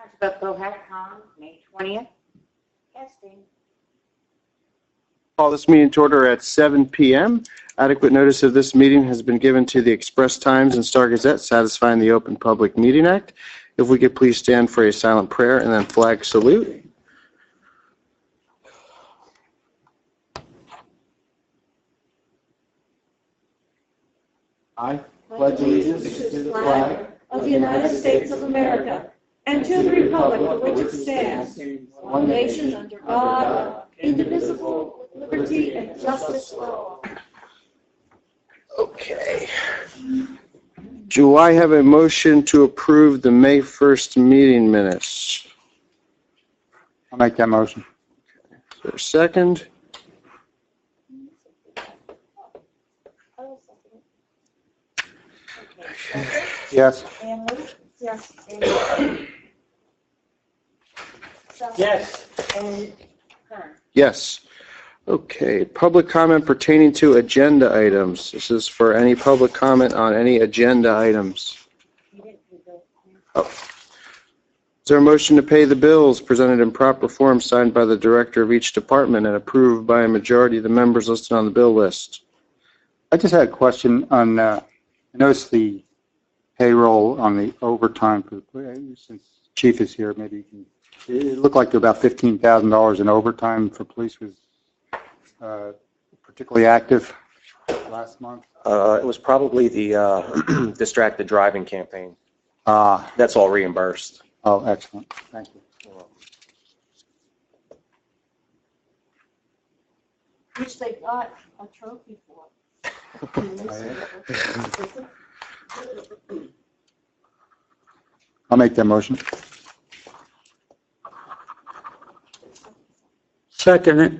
Township of Cohasset, May 20th. Casting. Call this meeting to order at 7 p.m. Adequate notice of this meeting has been given to the Express Times and Star Gazette, satisfying the Open Public Meeting Act. If we could please stand for a silent prayer and then flag salute. I pledge allegiance to the flag of the United States of America and to the republic for which it stands, one nation under God, indivisible, with liberty and justice for all. Okay. Do I have a motion to approve the May 1st meeting minutes? I'll make that motion. Is there a second? Yes. Yes. Yes. And Kern. Yes. Okay. Public comment pertaining to agenda items. This is for any public comment on any agenda items. Oh. Is there a motion to pay the bills presented in proper form, signed by the director of each department and approved by a majority of the members listed on the bill list? I just had a question on, I noticed the payroll on the overtime, since Chief is here, maybe you can, it looked like about $15,000 in overtime for police was particularly active last month. It was probably the distracted driving campaign. That's all reimbursed. Oh, excellent. Thank you. Which they got a trophy for. I'll make that motion. Second it.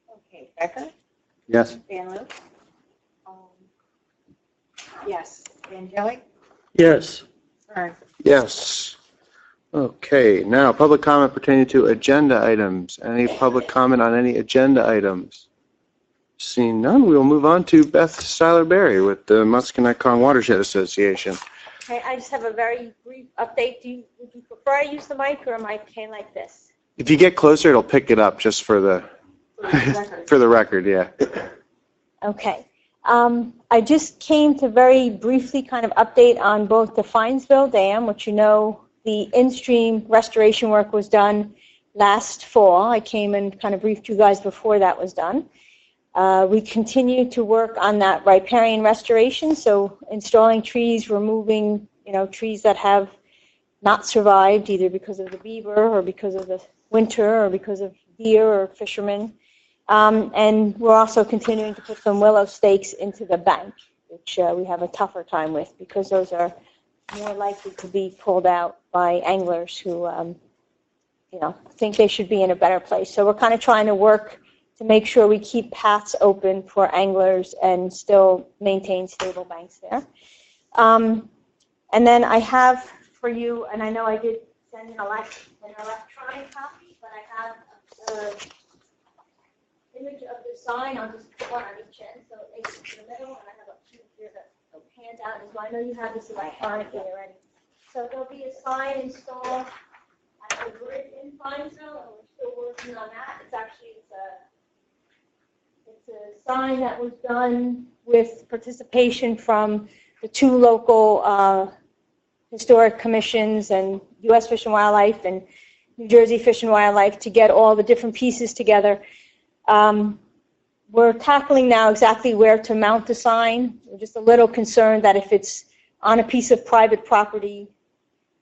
Okay, Becker? Yes. Van Loo? Yes. Angelic? Yes. Kern. Yes. Okay, now public comment pertaining to agenda items. Any public comment on any agenda items? Seeing none, we'll move on to Beth Seiler-Berry with the Musconetcong Watershed Association. Okay, I just have a very brief update. Would you prefer I use the mic or am I okay like this? If you get closer, it'll pick it up just for the for the record, yeah. Okay. I just came to very briefly kind of update on both the Finesville Dam, which you know the in-stream restoration work was done last fall. I came and kind of briefed you guys before that was done. We continue to work on that riparian restoration, so installing trees, removing, trees that have not survived either because of the beaver or because of the winter or because of deer or fishermen. And we're also continuing to put some willow stakes into the bank, which we have a tougher time with because those are more likely to be pulled out by anglers who, think they should be in a better place. So we're kind of trying to work to make sure we keep paths open for anglers and still maintain stable banks there. And then I have for you, and I know I did send an electronic copy, but I have the image of the sign. I'll just put one on each end, so it's in the middle, and I have a few here that I'll hand out as well. I know you have this electronically already. So there'll be a sign installed at the bridge in Finesville, and we're still working on that. It's a sign that was done with participation from the two local historic commissions and U.S. Fish and Wildlife and New Jersey Fish and Wildlife to get all the different pieces together. We're tackling now exactly where to mount the sign. We're just a little concerned that if it's on a piece of private property,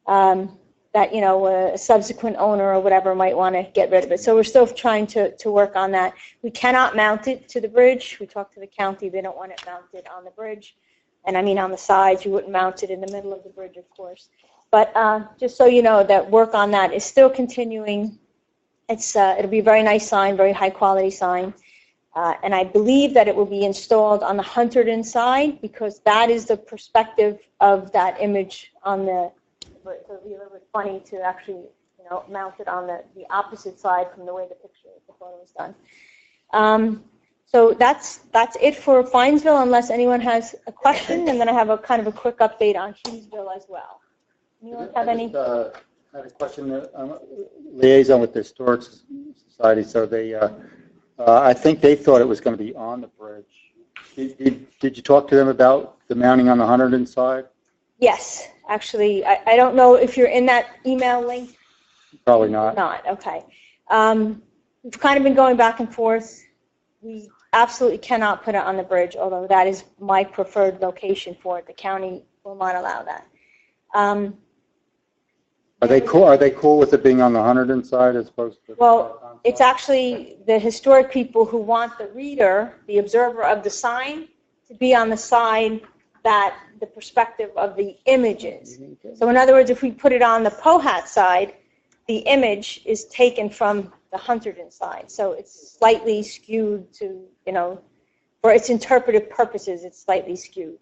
that a subsequent owner or whatever might want to get rid of it. So we're still trying to work on that. We cannot mount it to the bridge. We talked to the county. They don't want it mounted on the bridge. And I mean on the sides. You wouldn't mount it in the middle of the bridge, of course. But just so you know that work on that is still continuing. It'll be a very nice sign, very high quality sign. And I believe that it will be installed on the Hunterdon side because that is the perspective of that image on the, so it'll be a little bit funny to actually, mount it on the opposite side from the way the photo was done. So that's it for Finesville, unless anyone has a question, and then I have a kind of a quick update on Hughesville as well. Anyone have any? I had a question, liaison with the Historic Society, so they, I think they thought it was going to be on the bridge. Did you talk to them about the mounting on the Hunterdon side? Yes, actually, I don't know if you're in that email link. Probably not. Not, okay. We've kind of been going back and forth. We absolutely cannot put it on the bridge, although that is my preferred location for it. The county will not allow that. Are they cool with it being on the Hunterdon side as opposed to? Well, it's actually the historic people who want the reader, the observer of the sign, to be on the side that the perspective of the image is. So in other words, if we put it on the Pohat side, the image is taken from the Hunterdon side. So it's slightly skewed to, for its interpretive purposes, it's slightly skewed.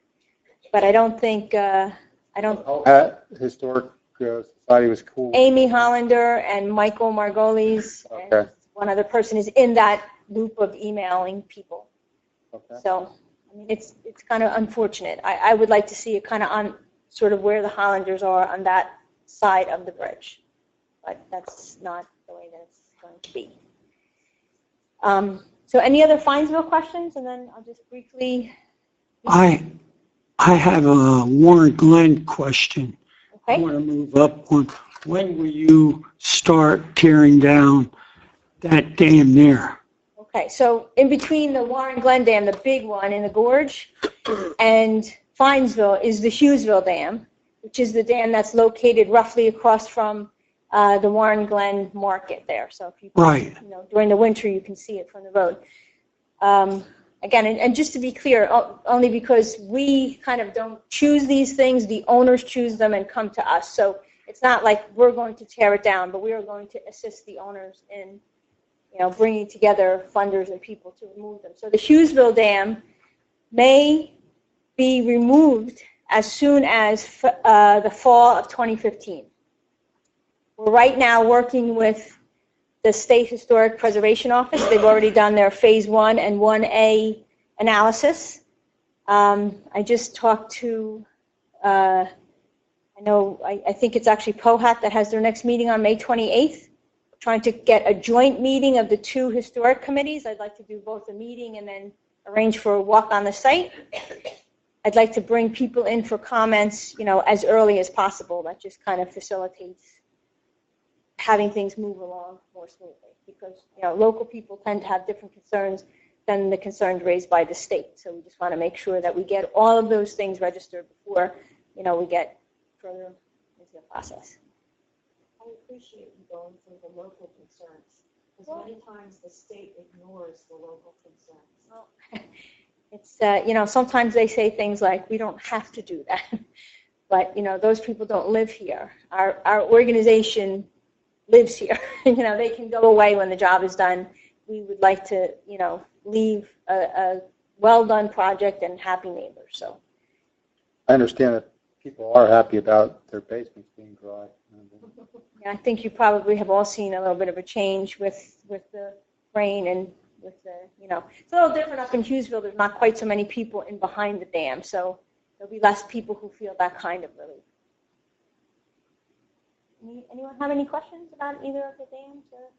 But I don't think, Pohat Historic Society was cool. Amy Hollander and Michael Margolis and Okay. one other person is in that loop of emailing people. Okay. So, I mean, it's kind of unfortunate. I would like to see it kind of on sort of where the Hollanders are on that side of the bridge. But that's not the way that it's going to be. So any other Finesville questions? And then I'll just briefly. I have a Warren Glenn question. I Okay. want to move up one. When will you start tearing down that dam there? Okay, so in between the Warren Glen Dam, the big one in the gorge, and Finesville is the Hughesville Dam, which is the dam that's located roughly across from the Warren Glen Market there. So if you, Right. During the winter, you can see it from the road. Again, and just to be clear, only because we kind of don't choose these things, the owners choose them and come to us. So it's not like we're going to tear it down, but we are going to assist the owners in bringing together funders and people to remove them. So the Hughesville Dam may be removed as soon as the fall of 2015. We're right now working with the State Historic Preservation Office. They've already done their Phase 1 and 1A analysis. I just talked to, I think it's actually Pohat that has their next meeting on May 28th. Trying to get a joint meeting of the two historic committees. I'd like to do both a meeting and then arrange for a walk on the site. I'd like to bring people in for comments, as early as possible. That just kind of facilitates having things move along more smoothly because, local people tend to have different concerns than the concerns raised by the state. So we just want to make sure that we get all of those things registered before, we get further into the process. I appreciate you going through the local concerns, because many times the state ignores the local concerns. Well, it's, sometimes they say things like, we don't have to do that. But, those people don't live here. Our organization lives here. They can go away when the job is done. We would like to, leave a well-done project and happy neighbors, so. I understand that people are happy about their basements being dry. Yeah, I think you probably have all seen a little bit of a change with the rain and with the, it's a little different up in Hughesville. There's not quite so many people in behind the dam, so there'll be less people who feel that kind of relief. Anyone have any questions about either of the dams or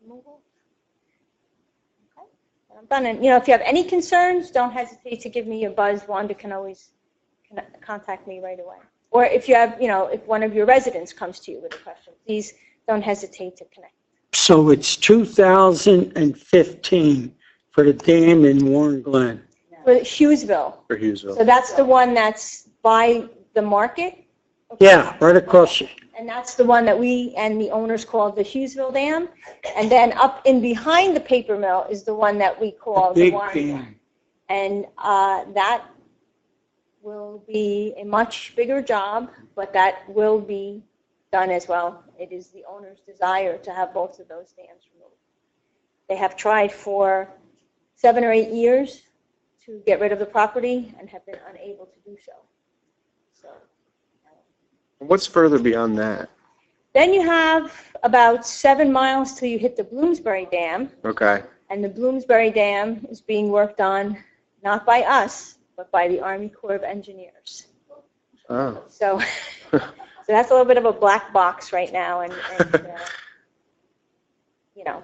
removal? Okay, and I'm done. And, if you have any concerns, don't hesitate to give me a buzz. Wanda can always contact me right away. Or if you have, if one of your residents comes to you with a question, please don't hesitate to connect. So it's 2015 for the dam in Warren Glen. For Hughesville. For Hughesville. So that's the one that's by the market. Yeah, right across it. And that's the one that we and the owners call the Hughesville Dam. And then up in behind the paper mill is the one that we call the Big Warren Glen. dam. And that will be a much bigger job, but that will be done as well. It is the owner's desire to have both of those dams removed. They have tried for 7 or 8 years to get rid of the property and have been unable to do so. What's further beyond that? Then you have about 7 miles till you hit the Bloomsbury Dam. Okay. And the Bloomsbury Dam is being worked on not by us, but by the Army Corps of Engineers. Oh. So So that's a little bit of a black box right now, and you know.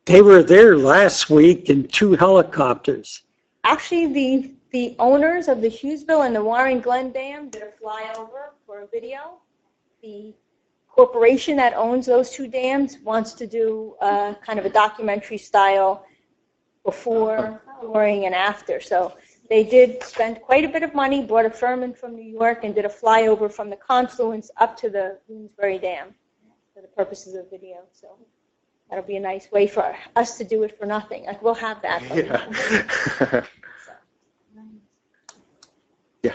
They were there last week in 2 helicopters. Actually, the owners of the Hughesville and the Warren Glen Dam did a flyover for a video. The corporation that owns those 2 dams wants to do kind of a documentary style before, during, and after. So they did spend quite a bit of money, brought a firm in from New York, and did a flyover from the confluence up to the Bloomsbury Dam for the purposes of video. So that'll be a nice way for us to do it for nothing. Like, we'll have that. Yeah. Yeah.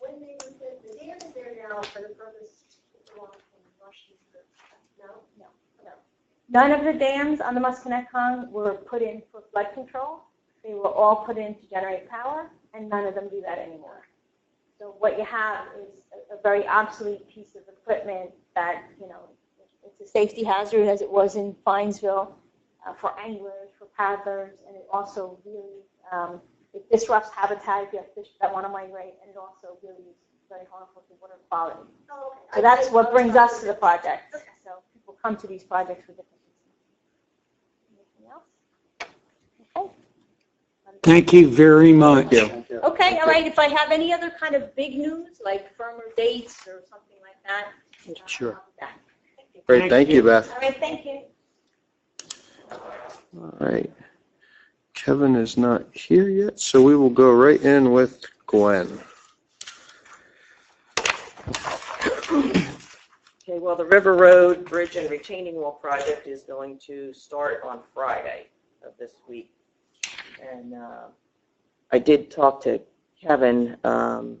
When they were, the dam is there now for the purpose of washing the, no? None of the dams on the Musconetcong were put in for flood control. They were all put in to generate power, and none of them do that anymore. So what you have is a very obsolete piece of equipment that, you know, it's a safety hazard, as it was in Finesville, for anglers, for paddlers, and it also really, it disrupts habitat if you have fish that want to migrate, and it also really is very harmful to water quality. Oh, okay. So that's what brings us to the project. So people come to these projects for different reasons. Anything else? Okay. Thank you very much. Okay, all right. If I have any other kind of big news, like firmer dates or something like that. Sure. I'll be back. Great, thank you, Beth. All right, thank you. All right. Kevin is not here yet, so we will go right in with Gwen. Okay, well, the River Road Bridge and Retaining Wall project is going to start on Friday of this week. And I did talk to Kevin, or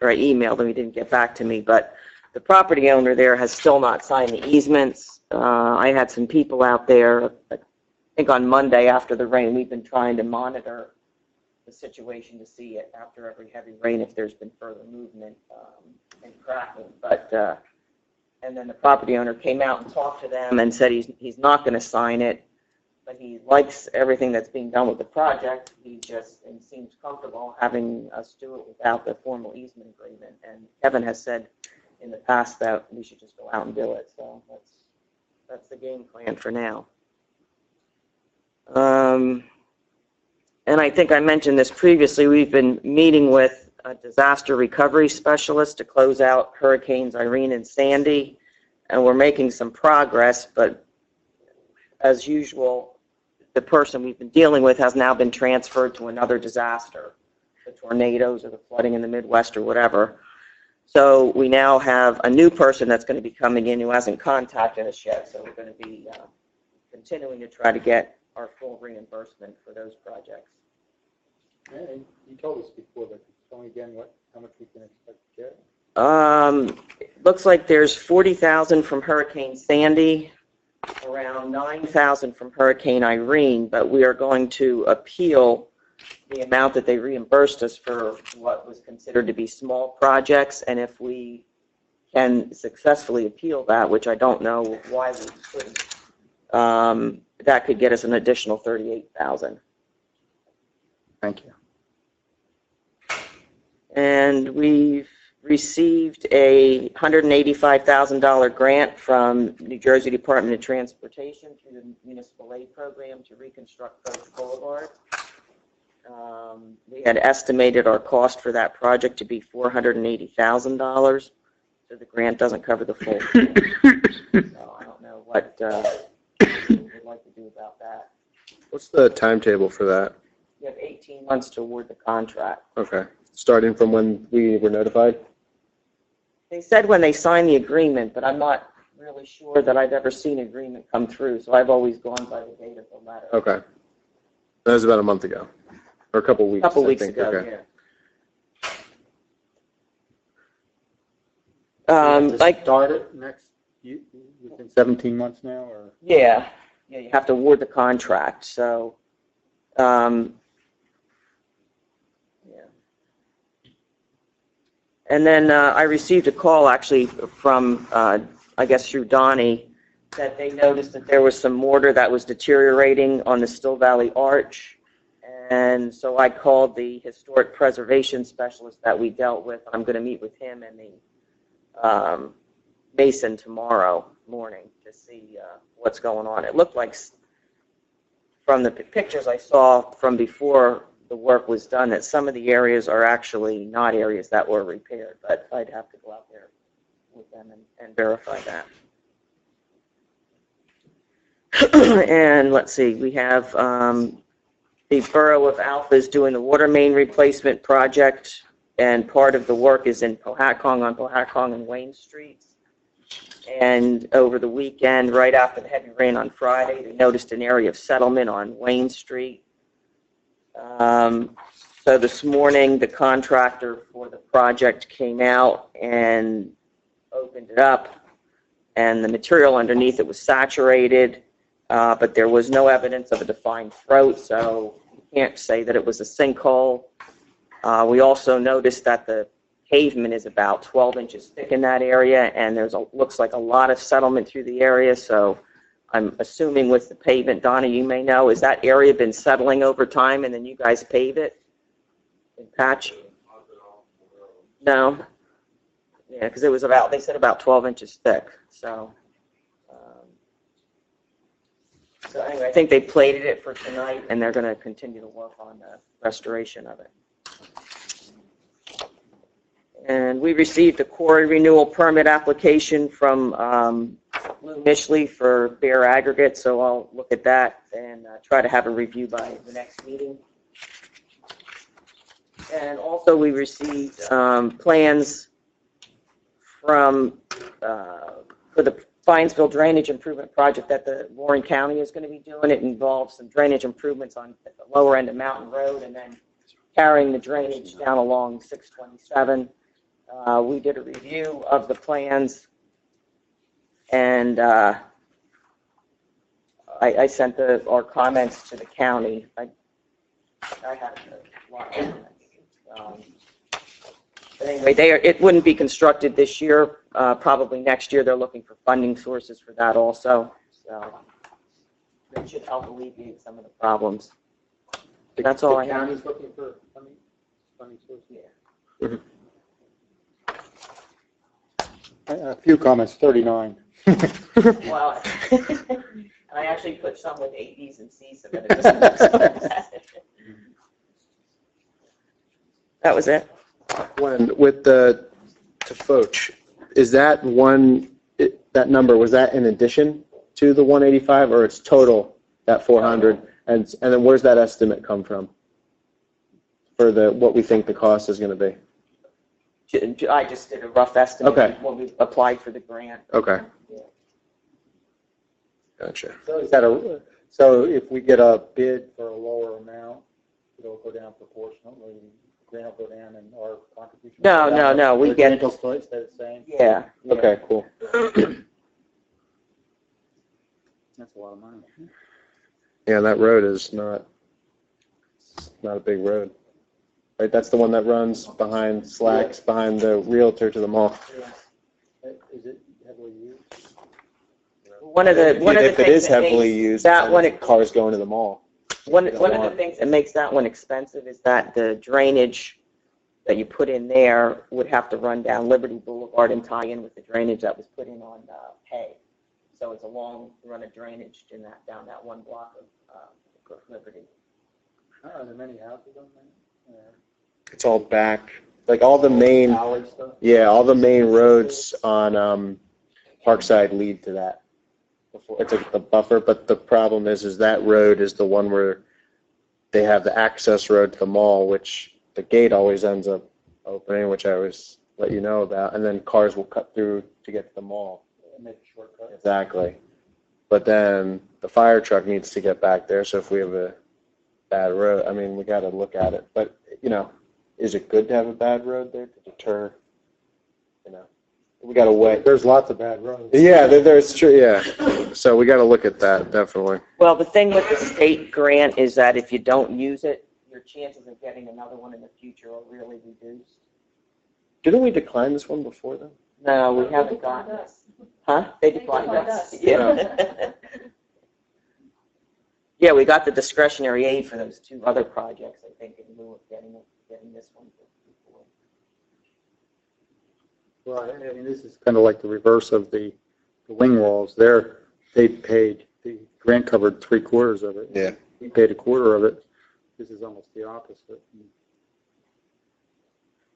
I emailed him, he didn't get back to me, but the property owner there has still not signed the easements. I had some people out there, I think on Monday after the rain. We've been trying to monitor the situation to see it after every heavy rain if there's been further movement and cracking. But and then the property owner came out and talked to them and said he's not going to sign it, but he likes everything that's being done with the project. He just seems comfortable having us do it without the formal easement agreement. And Kevin has said in the past that we should just go out and do it. So that's the game plan for now. And I think I mentioned this previously. We've been meeting with a disaster recovery specialist to close out Hurricanes Irene and Sandy, and we're making some progress, but as usual, the person we've been dealing with has now been transferred to another disaster, the tornadoes or the flooding in the Midwest or whatever. So we now have a new person that's going to be coming in who hasn't contacted us yet, so we're going to be continuing to try to get our full reimbursement for those projects. You told us before, but tell me again how much we can expect to get. Looks like there's $40,000 from Hurricane Sandy, around $9,000 from Hurricane Irene, but we are going to appeal the amount that they reimbursed us for what was considered to be small projects, and if we can successfully appeal that, which I don't know why we couldn't, that could get us an additional $38,000. Thank you. And we've received a $185,000 grant from New Jersey Department of Transportation through the Municipal Aid Program to reconstruct Coach Boulevard. We had estimated our cost for that project to be $480,000, so the grant doesn't cover the full. So I don't know what we'd like to do about that. What's the timetable for that? We have 18 months to award the contract. Okay, starting from when we were notified? They said when they signed the agreement, but I'm not really sure that I've ever seen an agreement come through, so I've always gone by the date of the letter. Okay. That was about a month ago, or a couple weeks, A couple I weeks think. ago, Okay. yeah. Like start it next, within 17 months now, or? Yeah, you have to award the contract, so, yeah. And then I received a call actually from, I guess through Donnie, that they noticed that there was some mortar that was deteriorating on the Still Valley Arch. And so I called the historic preservation specialist that we dealt with. I'm going to meet with him and the Mason tomorrow morning to see what's going on. It looked like, from the pictures I saw from before the work was done, that some of the areas are actually not areas that were repaired, but I'd have to go out there with them and verify that. And let's see, we have the Borough of Alpha is doing the water main replacement project, and part of the work is in Pohatcong, on Pohatcong and Wayne Streets. And over the weekend, right after the heavy rain on Friday, they noticed an area of settlement on Wayne Street. So this morning, the contractor for the project came out and opened it up, and the material underneath it was saturated, but there was no evidence of a defined throat, so you can't say that it was a sinkhole. We also noticed that the pavement is about 12 inches thick in that area, and looks like a lot of settlement through the area, so I'm assuming with the pavement, Donna, you may know, has that area been settling over time and then you guys pave it and patch? No? Yeah, because it was they said about 12 inches thick, so. So anyway, I think they plated it for tonight, and they're going to continue to work on the restoration of it. And we received a quarry renewal permit application from Lou Mishley for Bear Aggregate, so I'll look at that and try to have a review by the next meeting. And also we received plans from for the Finesville Drainage Improvement Project that the Warren County is going to be doing. It involves some drainage improvements on the lower end of Mountain Road and then carrying the drainage down along 627. We did a review of the plans, and I sent our comments to the county. I had a lot of them. But anyway, it wouldn't be constructed this year. Probably next year. They're looking for funding sources for that also. So it should help alleviate some of the problems. That's all I have. The county's looking for funding sources? Yeah. Mhm. A few comments, 39. Well, and I actually put some with A, B's, and C's so that it doesn't look so bad. That was it. When, with the Tafoch, is that that number, was that in addition to the 185, or it's total, that 400? And then where's that estimate come from for what we think the cost is going to be? I just did a rough estimate Okay. when we applied for the grant. Okay. Yeah. Gotcha. So is that so if we get a bid for a lower amount, it'll go down proportionately, the grant will go down and our contribution? No, will go down, no, we the get- grant will stay the same? Yeah. Yeah. Okay, cool. That's a lot of money. Yeah, that road is not a big road. Right, that's the one that runs behind Slacks, behind the Realtor to the mall. Is it heavily used? One of the If it things is that heavily makes used, that one cars going to the mall. One of the things that makes that one expensive is that the drainage that you put in there would have to run down Liberty Boulevard and tie in with the drainage that was put in on Hay. So it's a long run of drainage down that one block of Liberty. Are there many houses on there? It's all back, like all the main, Alley stuff? yeah, all the main roads on Parkside lead to that. It's a buffer, but the problem is that road is the one where they have the access road to the mall, which the gate always ends up opening, which I always let you know about, and then cars will cut through to get to the mall. Make a shortcut. Exactly. But then the fire truck needs to get back there, so if we have a bad road, I mean, we got to look at it. But, is it good to have a bad road there to deter, we got to weigh. There's lots of bad roads. Yeah, there's true, yeah. So we got to look at that, definitely. Well, the thing with the state grant is that if you don't use it, your chances of getting another one in the future are really reduced. Didn't we decline this one before then? No, we haven't gotten it. Huh? They declined us. Yeah. Yeah, we got the discretionary aid for those two other projects, I think, in lieu of getting this one. Well, I mean, this is kind of like the reverse of the wing walls. They paid, the grant covered 3/4 of it. Yeah. We paid 1/4 of it. This is almost the opposite.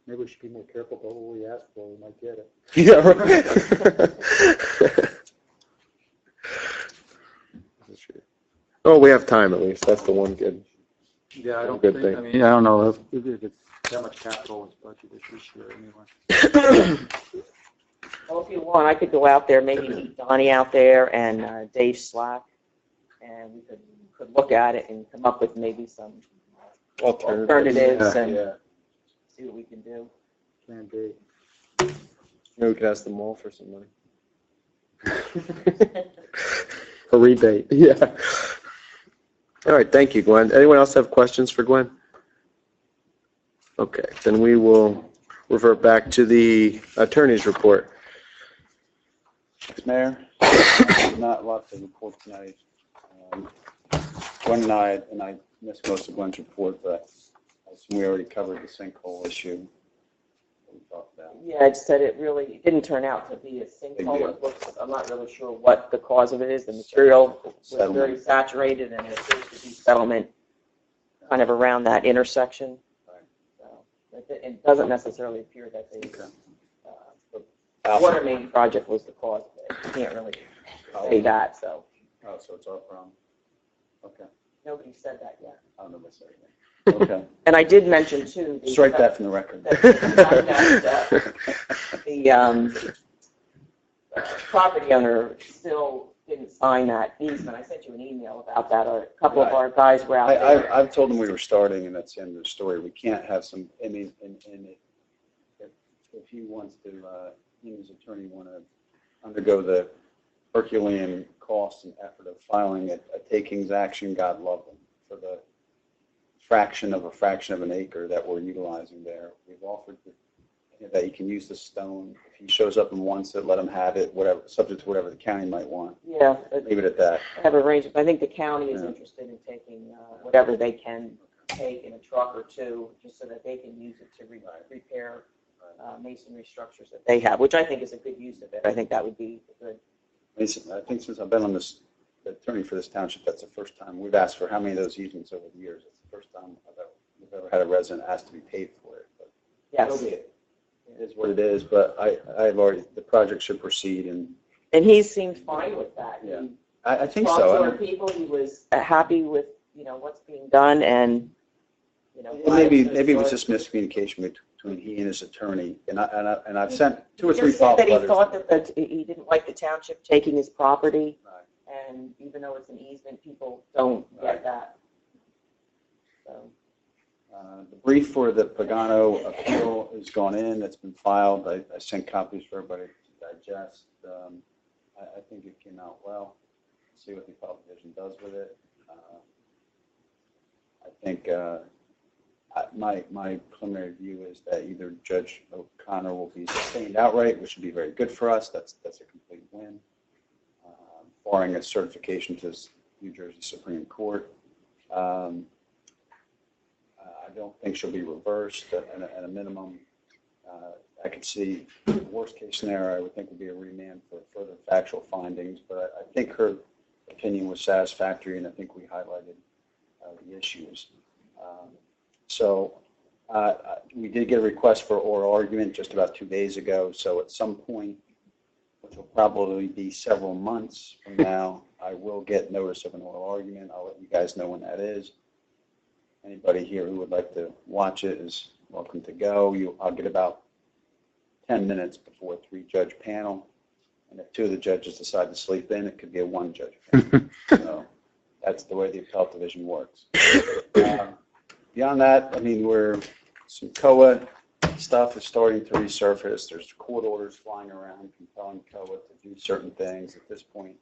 Maybe we should be more careful about what we ask for. We might get it. Yeah, right. Oh, we have time at least. That's the one good. Yeah, I don't Good think, thing. I mean, I don't know if it's that much capital is budgeted this year anyway. Well, if you want, I could go out there, maybe meet Donnie out there and Dave Slack, and we could look at it and come up with maybe some alternatives and see what we can do. Can be. Maybe we could ask them all for some money. A rebate. Yeah. All right, thank you, Gwen. Anyone else have questions for Gwen? Okay, then we will revert back to the attorney's report. Mayor, not a lot to report tonight. Gwen and I missed most of Gwen's report, but I assume we already covered the sinkhole issue that we talked about. Yeah, it said it didn't turn out to be a sinkhole. It looks, I'm not really sure what the cause of it is. The material was very saturated, and it appears to be settlement kind of around that intersection. So it doesn't necessarily appear that the water main project was the cause of it. You can't really say that, so. Oh, so it's our problem. Okay. Nobody said that yet. I don't know what's saying. Okay. And I did mention, too, Strike that from the record. The property owner still didn't sign that easement. I sent you an email about that. A couple of our guys were out there. I've told them we were starting, and that's the end of the story. We can't have some, I mean, if he wants to, he and his attorney want to undergo the Herculean cost and effort of filing a takings action, God love them, for the fraction of an acre that we're utilizing there. We've offered that he can use the stone. If he shows up and wants it, let him have it, whatever, subject to whatever the county might want. Yeah. Leave it at that. I have arranged, I think the county is interested in taking whatever they can take in a truck or two, just so that they can use it to repair masonry structures that they have, which I think is a good use of it. I think that would be good. I think since I've been on this, the attorney for this township, that's the first time we've asked for how many of those easements over the years. It's the first time we've ever had a resident ask to be paid for it. But Yes. it is what it is, but I've already, the project should proceed, and And he seemed fine with that. Yeah. He I think talked so. to I other mean, people. He was happy with, what's being done, and, maybe it was just miscommunication between he and his attorney, and I've sent 2 or 3 He just said follow-up that he letters. thought that he didn't like the township taking his property, Right. and even though it's an easement, people don't get that. So, The brief for the Pagano appeal has gone in. It's been filed. I sent copies for everybody to digest. I think it came out well. See what the appellate division does with it. I think my preliminary view is that either Judge O'Connor will be sustained outright, which would be very good for us. That's a complete win, barring a certification to New Jersey Supreme Court. I don't think she'll be reversed at a minimum. I could see the worst case scenario, I would think, would be a remand for further factual findings, but I think her opinion was satisfactory, and I think we highlighted the issues. We did get a request for oral argument just about 2 days ago, so at some point, which will probably be several months from now, I will get notice of an oral argument. I'll let you guys know when that is. Anybody here who would like to watch it is welcome to go. I'll get about 10 minutes before a 3-judge panel, and if 2 of the judges decide to sleep in, it could be a 1-judge panel. So that's the way the appellate division works. Beyond that, I mean, some COA stuff is starting to resurface. There's court orders flying around compelling COA to do certain things. At this point,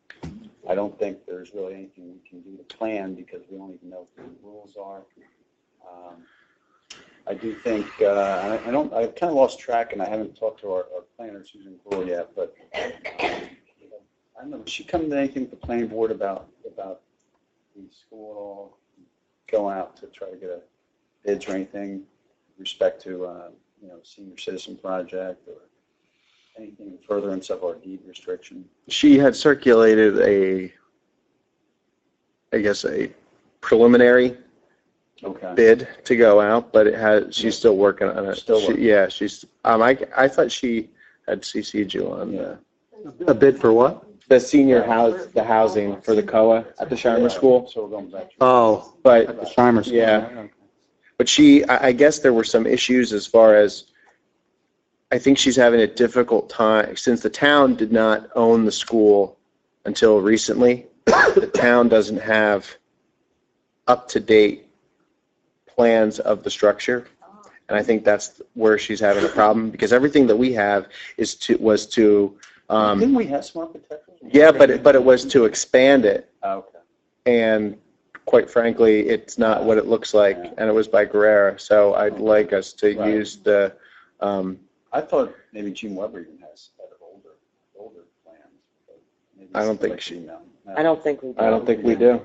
I don't think there's really anything we can do to plan because we don't even know what the rules are. I do think, I've kind of lost track, and I haven't talked to our planner, Susan Gore, yet, but I don't know, did she come to anything with the planning board about the school at all, going out to try to get bids or anything with respect to, senior citizen project? Or anything in furtherance of our deed restriction? She had circulated I guess, a preliminary Okay. bid to go out, but she's still working on it. Still working. Yeah, I thought she had CC'd you on A bid for what? the senior housing for the COA at the Shimer School. So we're going back. Oh, at But, the Shimer School. Yeah. Okay. but I guess there were some issues as far as, I think she's having a difficult time, since the town did not own the school until recently. The town doesn't have up-to-date plans of the structure. And I think that's where she's having a problem, because everything that we have was to, Didn't we have some architectural? yeah, but it was to expand it. Okay. And quite frankly, it's not what it looks like, and it was by Guerrera. So I'd like us to Right. use the, I thought maybe Gene Weber even has better older plans. but maybe I don't think like she- no. I don't think we do. I don't think we do.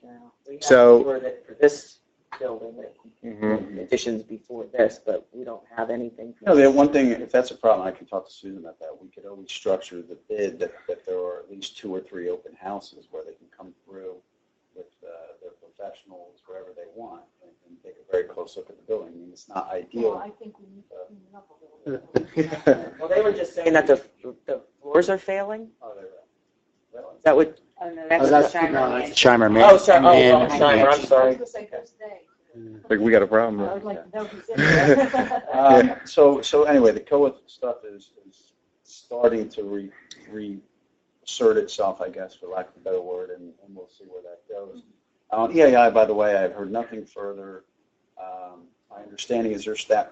No. We have So- for this building, Mhm. additions before this, but we don't have anything. for No, the one thing, if that's a problem, I can talk to Susan about that. We could always structure the bid that there are at least 2 or 3 open houses where they can come through with their professionals wherever they want and take a very close look at the building. I mean, it's not ideal. I think we need to clean it up a little bit. Well, they were just saying that the floors are failing. Oh, they're well, Is that what? Oh, no, Oh, that's the Shimer Mansion. Shimer Oh, Mansion. sorry. Man- Oh, Shimer. I'm I was sorry. gonna say who's they? Like, we got a problem. I would like to know who's in there. So anyway, the COA stuff is starting to reassert itself, I guess, for lack of a better word, and we'll see where that goes. EAI, by the way, I've heard nothing further. My understanding is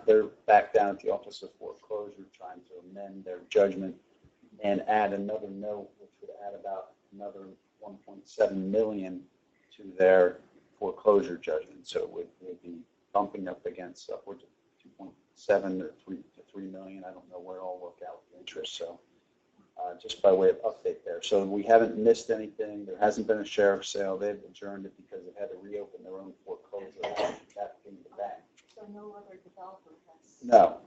they're back down at the Office of Foreclosure trying to amend their judgment and add another note, which would add about another 1.7 million to their foreclosure judgment. So it would be bumping up against upwards of 2.7 to 3 million. I don't know where it'll work out with interest. So just by way of update there. So we haven't missed anything. There hasn't been a sheriff's sale. They've adjourned it because they've had to reopen their own foreclosure. That being the bank. So no other developer has.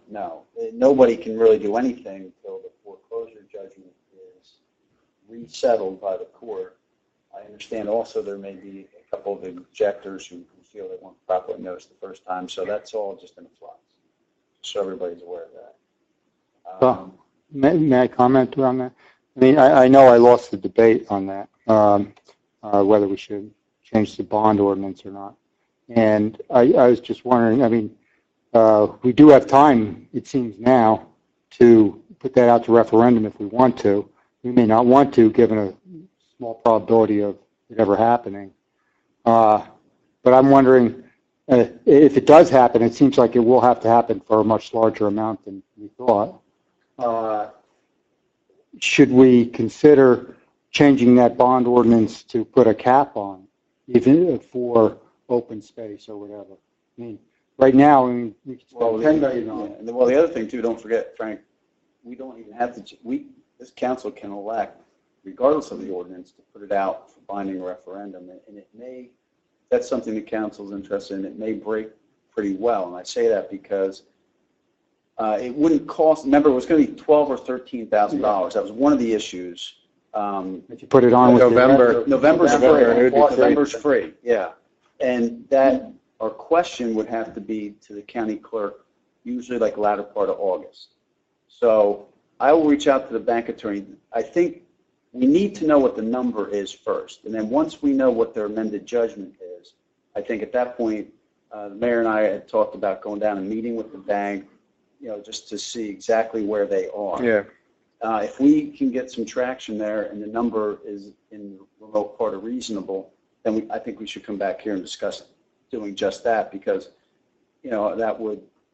No. Nobody can really do anything until the foreclosure judgment is resettled by the court. I understand also there may be a couple of objectors who feel they weren't properly noticed the first time, so that's all just in a flux. So everybody's aware of that. May I comment on that? I mean, I know I lost the debate on that, whether we should change the bond ordinance or not. And I was just wondering, I mean, we do have time, it seems now, to put that out to referendum if we want to. We may not want to, given a small probability of it ever happening. But I'm wondering, if it does happen, it seems like it will have to happen for a much larger amount than we thought. Should we consider changing that bond ordinance to put a cap on, even for open space or whatever? I mean, right now, I mean, we could spend $10 million on it. And well, the other thing too, don't forget, Frank, we don't even have to, this council can elect, regardless of the ordinance, to put it out for binding referendum. And it may, that's something the council's interested in, it may break pretty well. And I say that because it wouldn't cost, remember, it was going to be $12,000 or $13,000. That was one of the issues. If you put it on with the November. rest of- November's November, free. it would be free. November's free, yeah. And that, our question would have to be to the county clerk, usually like latter part of August. So I will reach out to the bank attorney. I think we need to know what the number is first. And then once we know what their amended judgment is, I think at that point, the mayor and I had talked about going down and meeting with the bank, you know, just to see exactly where they are. Yeah. If we can get some traction there and the number is in the remote part of reasonable, then I think we should come back here and discuss doing just that, because, you know,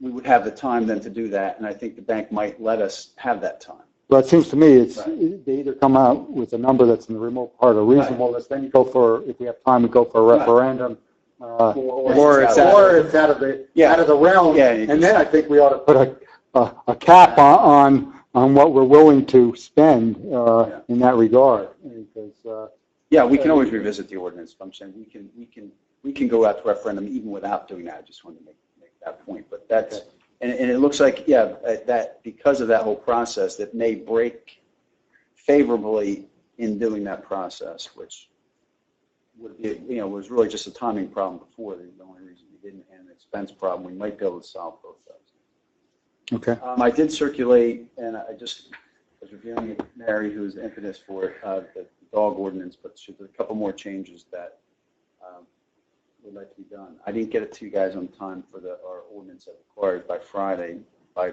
we would have the time then to do that, and I think the bank might let us have that time. Well, it seems to me it's, Right. they either come out with a number that's in the remote part of reasonableness, then you go for, if we have time, we go for a Right. referendum. Or it's out of the realm. Yeah, And then I think we ought to put a cap on what we're willing to spend in that regard. Because, Yeah, we can always revisit the ordinance, but I'm saying we can go out to referendum even without doing that. I just wanted to make that point, but and it looks like, yeah, that because of that whole process, that may break favorably in doing that process, which would be, was really just a timing problem before. The only reason we didn't, and an expense problem. We might be able to solve both those. Okay. I did circulate, and I just was reviewing with Mary, who's the impetus for it, the dog ordinance, but there's a couple more changes that would like to be done. I didn't get it to you guys on time for our ordinance that requires by Friday. By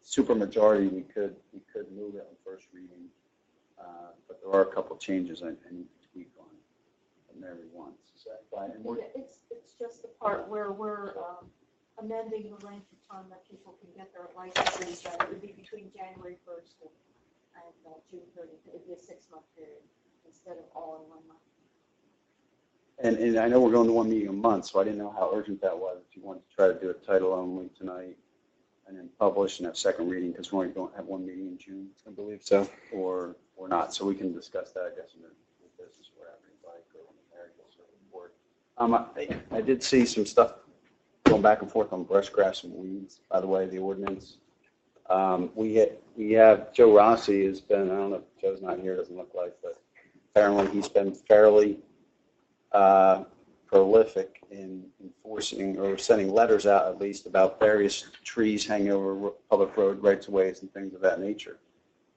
supermajority, we could move it on first reading, but there are a couple changes I need to tweak on that Mary wants. Is that fine? And It's just the part where we're amending the length of time that people can get their licenses. That would be between January 1st and June 30th. It would be a 6-month period instead of all in 1 month. And I know we're going to one meeting a month, so I didn't know how urgent that was. If you wanted to try to do a title only tonight and then publish and have second reading, because we're only going to have one meeting in June. I believe so. Or not. So we can discuss that, I guess, in the business wherever you'd like, or in the area report. I did see some stuff going back and forth on brush, grass, and weeds, by the way, the ordinance. We have Joe Rossi has been, I don't know if Joe's not here, doesn't look like, but apparently he's been fairly prolific in enforcing or sending letters out, at least, about various trees hanging over public road rights of ways and things of that nature.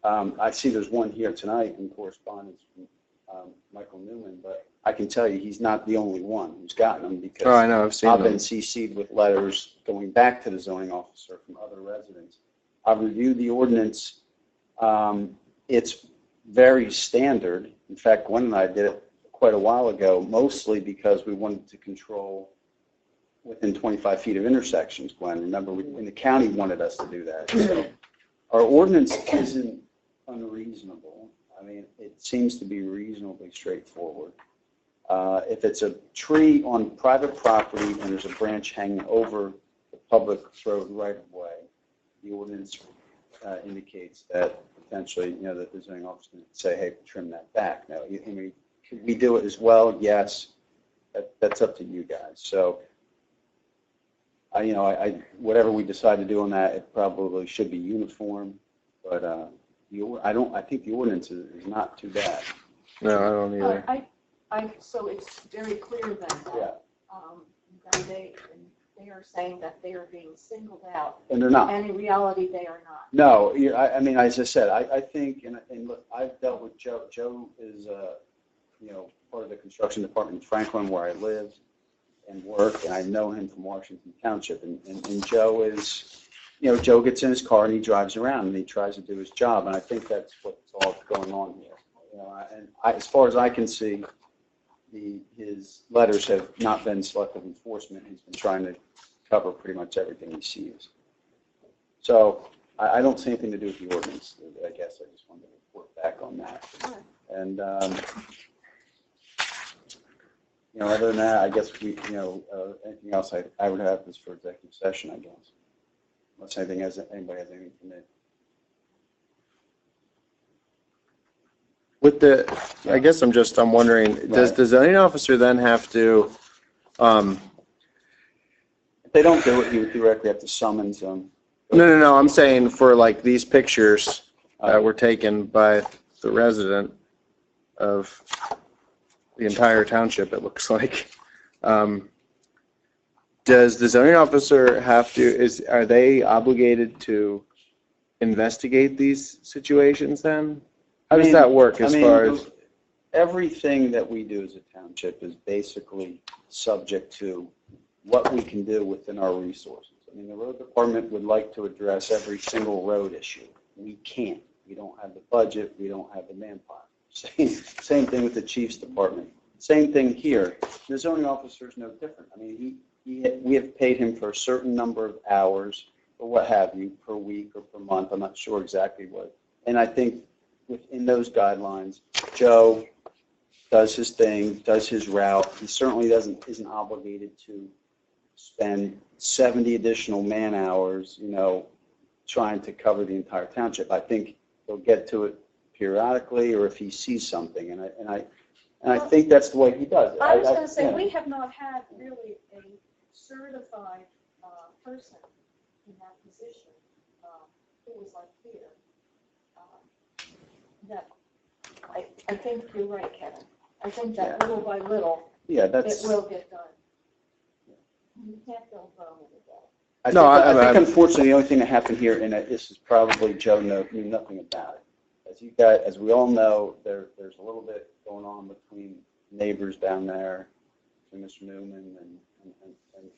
I see there's one here tonight in correspondence from Michael Newman, but I can tell you he's not the only one who's gotten them, because I know, I've seen I've them. been CC'd with letters going back to the zoning officer from other residents. I've reviewed the ordinance. It's very standard. In fact, Gwen and I did it quite a while ago, mostly because we wanted to control within 25 feet of intersections, Gwen. Remember, when the county wanted us to do that. So our ordinance isn't unreasonable. I mean, it seems to be reasonably straightforward. If it's a tree on private property and there's a branch hanging over the public road right of way, the ordinance indicates that potentially, that the zoning officer can say, hey, trim that back. Now, I mean, could we do it as well? Yes. That's up to you guys. So, whatever we decide to do on that, it probably should be uniform. But I think the ordinance is not too bad. No, I don't either. So it's very clear then that they are saying that they are being singled out, And they're not. and in reality they are not. No, I mean, as I said, I think, and look, I've dealt with Joe. Joe is, part of the construction department in Franklin, where I live and work, and I know him from Washington Township. And Joe is, Joe gets in his car and he drives around and he tries to do his job, and I think that's what's all going on here. As far as I can see, his letters have not been selective enforcement. He's been trying to cover pretty much everything he sees. So I don't see anything to do with the ordinance. I guess I just wanted to report back on that. And other than that, I guess anything else I would have is for executive session, I guess. Unless anybody has anything for me. With I guess I'm wondering, does the zoning officer then have to, If they don't do it, you would directly have to summons them. no, I'm saying for like these pictures that were taken by the resident of the entire township, it looks like. Does the zoning officer have to, are they obligated to investigate these situations then? How does that work as far as? Everything that we do as a township is basically subject to what we can do within our resources. I mean, the road department would like to address every single road issue. We can't. We don't have the budget. We don't have the manpower. Same thing with the chief's department. Same thing here. The zoning officer is no different. I mean, we have paid him for a certain number of hours or what have you per week or per month. I'm not sure exactly what. And I think within those guidelines, Joe does his thing, does his route. He certainly isn't obligated to spend 70 additional man hours, trying to cover the entire township. I think he'll get to it periodically, or if he sees something, and I think that's the way he does it. I was going to say, we have not had really a certified person in that position, who was like here, that, I think you're right, Kevin. I think that little by little, Yeah, it that's. will get done. You can't build Rome in a day. I No, think, I I- think unfortunately, the only thing that happened here, and this is probably Joe knew nothing about it. As we all know, there's a little bit going on between neighbors down there, between Mr. Newman and the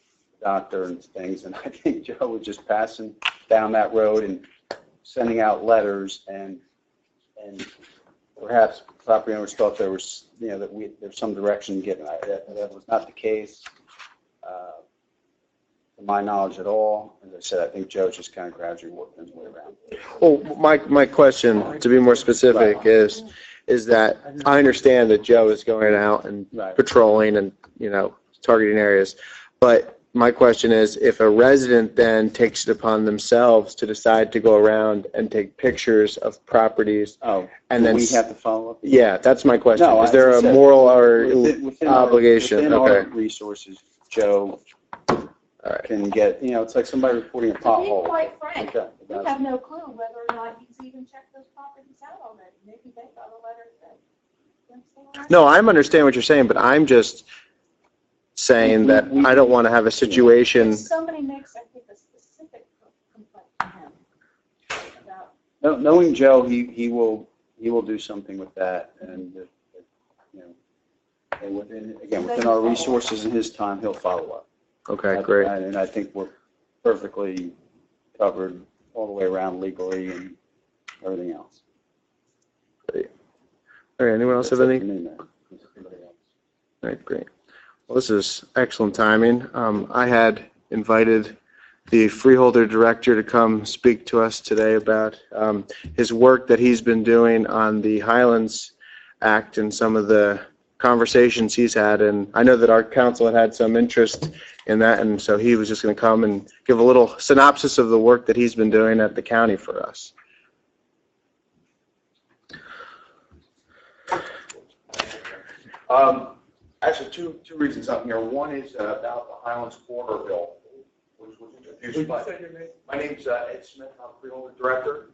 doctor and things, and I think Joe was just passing down that road and sending out letters, and perhaps property owners thought there was, there's some direction given. That was not the case. To my knowledge at all. As I said, I think Joe's just kind of gradually working his way around. Well, my question, to be more specific, is that I understand that Joe is going out and Right. patrolling and, targeting areas. But my question is, if a resident then takes it upon themselves to decide to go around and take pictures of properties, Oh, and do then, we have to follow up? yeah, that's my question. No, Is there as I a said, moral or within obligation? Within our Okay. resources, Joe All right. can get, it's like somebody reporting a To be pothole. quite frank, Okay. we have no clue whether or not he's even checked those properties out already. Maybe they got a letter that, you understand what I'm No, I understand what you're saying, but I'm just saying that I don't want to have a situation. If somebody makes, I think, a specific complaint to him about, Knowing Joe, he will do something with that, and and within our resources and his time, he'll follow up. Okay, great. And I think we're perfectly covered all the way around legally and everything else. All right, anyone else have any? That's it for me, man. All right, great. Well, this is excellent timing. I had invited the freeholder director to come speak to us today about his work that he's been doing on the Highlands Act and some of the conversations he's had. And I know that our council had some interest in that, and so he was just going to come and give a little synopsis of the work that he's been doing at the county for us. Actually, two reasons I'm here. One is about the Highlands Corridor Bill, which was introduced by... My name's Ed Smith, I'm Freeholder Director.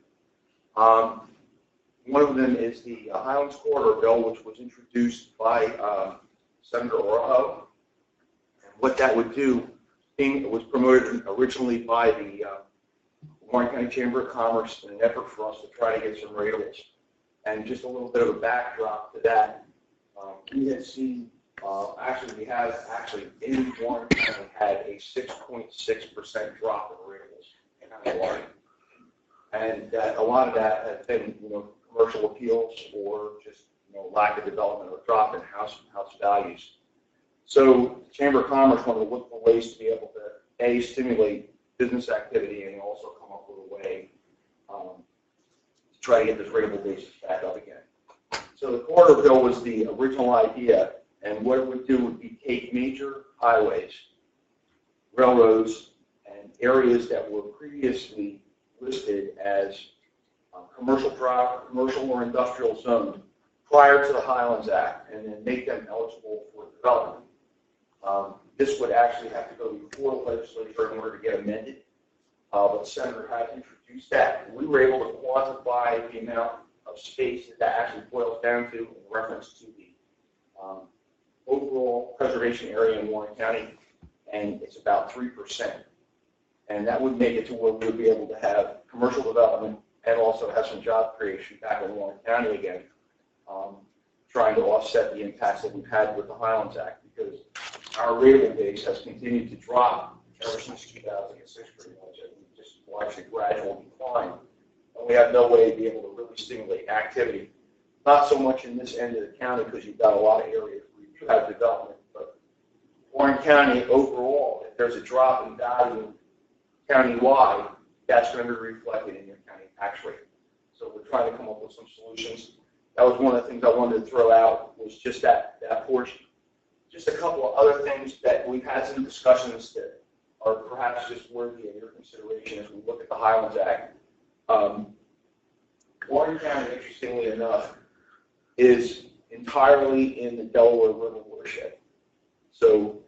One of them is the Highlands Corridor Bill, which was introduced by Senator Oroho. And what that would do, it was promoted originally by the Warren County Chamber of Commerce in an effort for us to try to get some rateables. And just a little bit of a backdrop to that, we had seen, we have in Warren County had a 6.6% drop in rateables in Warren. And a lot of that has been, commercial appeals or just, lack of development or drop in house values. So the Chamber of Commerce wanted to look for ways to be able to, A, stimulate business activity and also come up with a way to try to get this rateable basis back up again. So the corridor bill was the original idea, and what it would do would be take major highways, railroads, and areas that were previously listed as commercial or industrial zoned prior to the Highlands Act, and then make them eligible for development. This would actually have to go before the legislature in order to get amended, but the Senator has introduced that. And we were able to quantify the amount of space that actually boils down to in reference to the overall preservation area in Warren County, and it's about 3%. And that would make it to where we would be able to have commercial development and also have some job creation back in Warren County again, trying to offset the impacts that we've had with the Highlands Act, because our rateable base has continued to drop ever since 2006 pretty much, and we just watched a gradual decline. And we have no way to be able to really stimulate activity. Not so much in this end of the county, because you've got a lot of areas where you have development, but Warren County overall, if there's a drop in value countywide, that's going to be reflected in your county tax rate. So we're trying to come up with some solutions. That was one of the things I wanted to throw out, was just that portion. Just a couple of other things that we've had some discussions that are perhaps just worthy of your consideration as we look at the Highlands Act. Warren County, interestingly enough, is entirely in the Delaware River watershed. So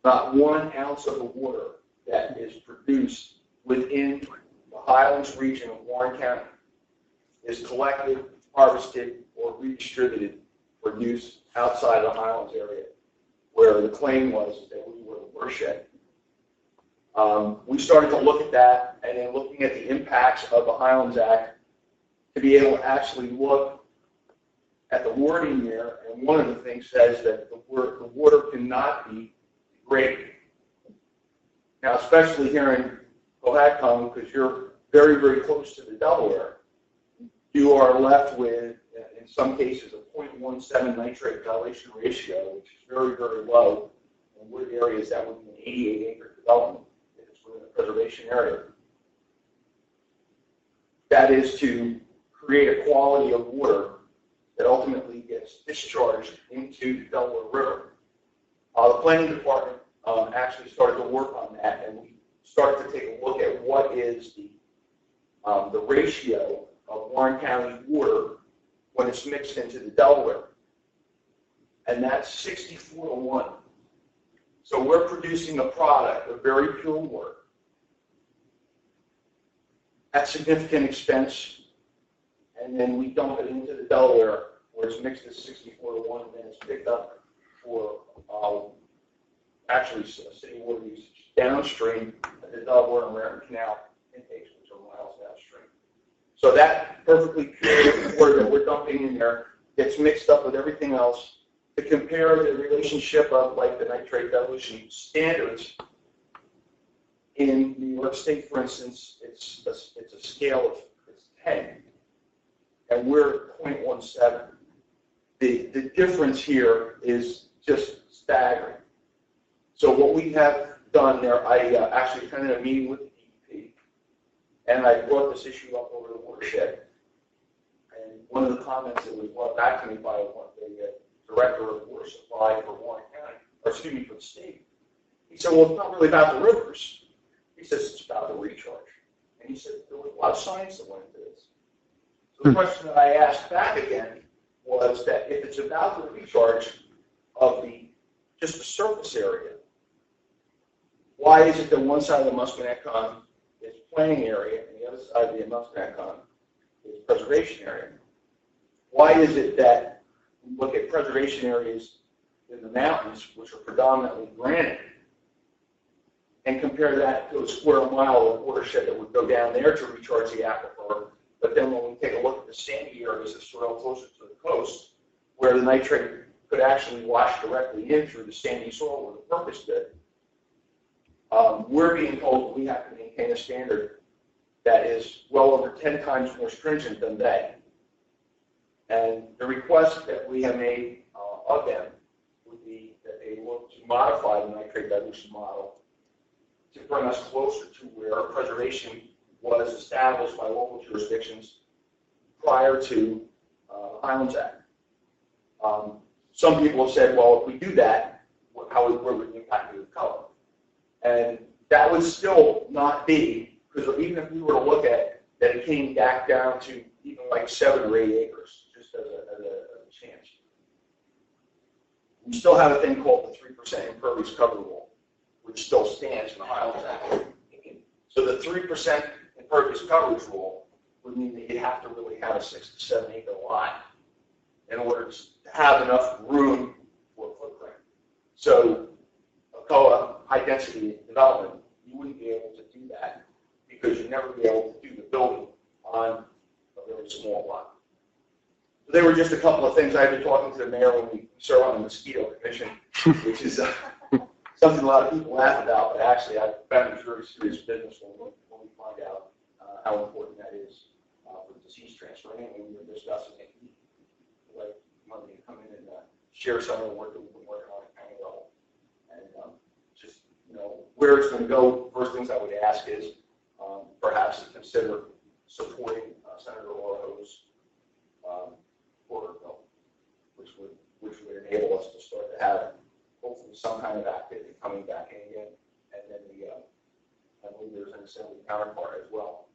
not 1 ounce of the water that is produced within the Highlands region of Warren County is collected, harvested, or redistributed for use outside of the Highlands area, where the claim was that we were the watershed. We started to look at that, and then looking at the impacts of the Highlands Act to be able to actually look at the wording there, and one of the things says that the water cannot be degraded. Now, especially here in Cohasset, because you're very, very close to the Delaware, you are left with, in some cases, a 0.17 nitrate dilation ratio, which is very, very low. In wood areas, that would be an 88-acre development if it's within a preservation area. That is to create a quality of water that ultimately gets discharged into the Delaware River. The planning department actually started to work on that, and we started to take a look at what is the ratio of Warren County water when it's mixed into the Delaware. And that's 64-1. So we're producing a product of very pure water at significant expense, and then we dump it into the Delaware where it's mixed at 64-1, and then it's picked up for actually city water usage downstream at the Delaware and Raritan Canal intakes, which are miles downstream. So that perfectly pure water that we're dumping in there gets mixed up with everything else. To compare the relationship of like the nitrate dilution standards in New York State, for instance, it's a scale of 10, and we're 0.17. The difference here is just staggering. So what we have done there, I actually attended a meeting with the DEP, and I brought this issue up over the watershed. And one of the comments that was brought back to me by the director of water supply for Warren County, or excuse me, for the state, he said, well, it's not really about the rivers. He says it's about the recharge. And he said there was a lot of science that went into this. So the question that I asked back again was that if it's about the recharge of just the surface area, why is it that one side of the Musconetcon is planting area and the other side of the Musconetcon is preservation area? Why is it that we look at preservation areas in the mountains, which are predominantly granite, and compare that to a square mile of watershed that would go down there to recharge the aquifer, but then when we take a look at the sandy areas of soil closer to the coast, where the nitrate could actually wash directly in through the sandy soil where the purpose did, we're being told we have to maintain a standard that is well over 10 times more stringent than they. And the request that we have made of them would be that they look to modify the nitrate dilution model to bring us closer to where preservation was established by local jurisdictions prior to the Highlands Act. Some people have said, well, if we do that, how would the impact of the color? And that would still not be, because even if we were to look at that, it came back down to even like 7 or 8 acres, just as a chance. We still have a thing called the 3% impervious cover rule, which still stands in the Highlands Act. So the 3% impervious coverage rule would mean that you'd have to really have a 6 to 7 acre lot in order to have enough room for footprint. So ACOA high density development, you wouldn't be able to do that because you'd never be able to do the building on a very small lot. So there were just a couple of things. I've been talking to the mayor when we serve on the mosquito commission, which is something a lot of people laugh about, but actually I found it very serious business when we find out how important that is for disease transfer. And when we were discussing it, like wanted to come in and share some of the work that we've been working on at county level. And just, where it's going to go, first things I would ask is perhaps to consider supporting Senator Orojo's border bill, which would enable us to start to have hopefully some kind of activity coming back in again, and then I believe there's an assembly counterpart as well.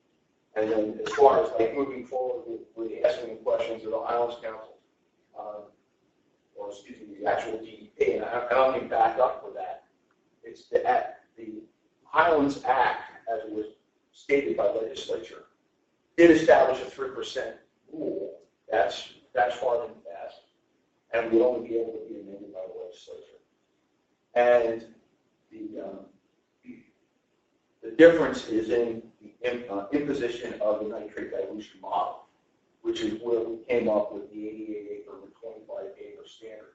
And then as far as like moving forward with asking the questions of the Highlands Council, or excuse me, the actual DEP, and I don't mean back up for that. It's the Highlands Act, as it was stated by legislature, did establish a 3% rule. That's hard and fast, and would only be able to be amended by the legislature. And the difference is in the imposition of the nitrate dilution model, which is where we came up with the 88 acre and 25 acre standard.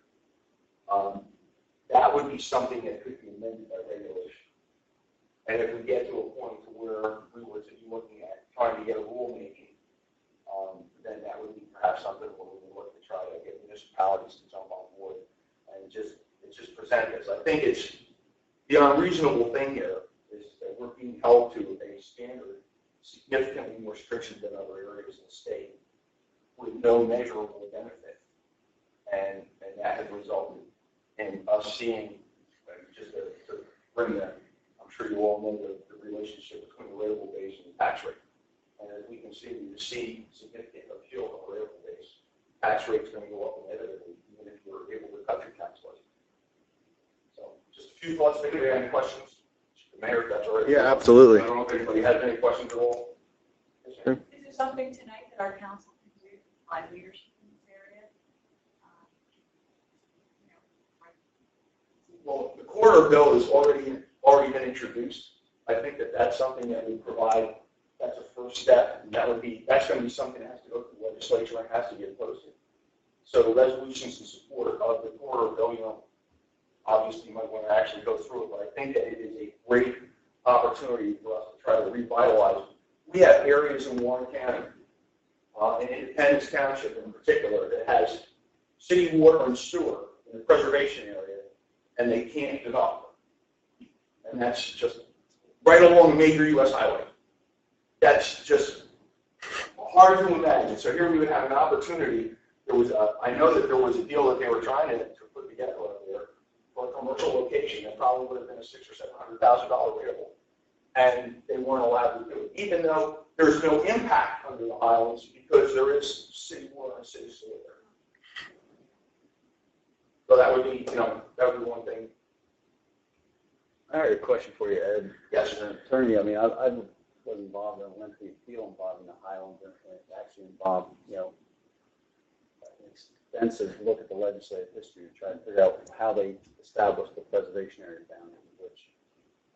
That would be something that could be amended by regulation. And if we get to a point to where we were to be looking at trying to get a rulemaking, then that would be perhaps something where we would look to try to get municipalities to jump on board and just present this. I think it's the unreasonable thing here is that we're being held to a standard significantly more stringent than other areas in the state with no measurable benefit. And that has resulted in us seeing, just to bring that, I'm sure you all know the relationship between the rateable base and the tax rate. And as we continue to see significant appeal on the rateable base, tax rate's going to go up inevitably, even if you're able to cut your tax budget. So just a few thoughts. Maybe you have any questions? The mayor, if that's all right. Yeah, absolutely. I don't know if anybody has any questions at all. Is there something tonight that our council can do to provide leadership in this area? Well, the corridor bill has already been introduced. I think that's something that we provide. That's a first step. And that's going to be something that has to go through the legislature and has to get posted. So the resolutions in support of the corridor bill, obviously you might want to actually go through it, but I think that it is a great opportunity for us to try to revitalize. We have areas in Warren County, in Independence Township in particular, that has city water and sewer in the preservation area, and they can't develop. And that's just right along a major U.S. highway. That's just hard to imagine. So here we would have an opportunity. I know that there was a deal that they were trying to put together out there for a commercial location that probably would have been a $600,000 or $700,000 rateable, and they weren't allowed to do it, even though there's no impact under the Highlands because there is city water and city sewer there. So that would be, that would be one thing. I had a question for you, Ed. Yes. As an attorney, I mean, I was involved in a lengthy appeal involving the Highlands, and it actually involved, an extensive look at the legislative history to try to figure out how they established the preservation area boundary, which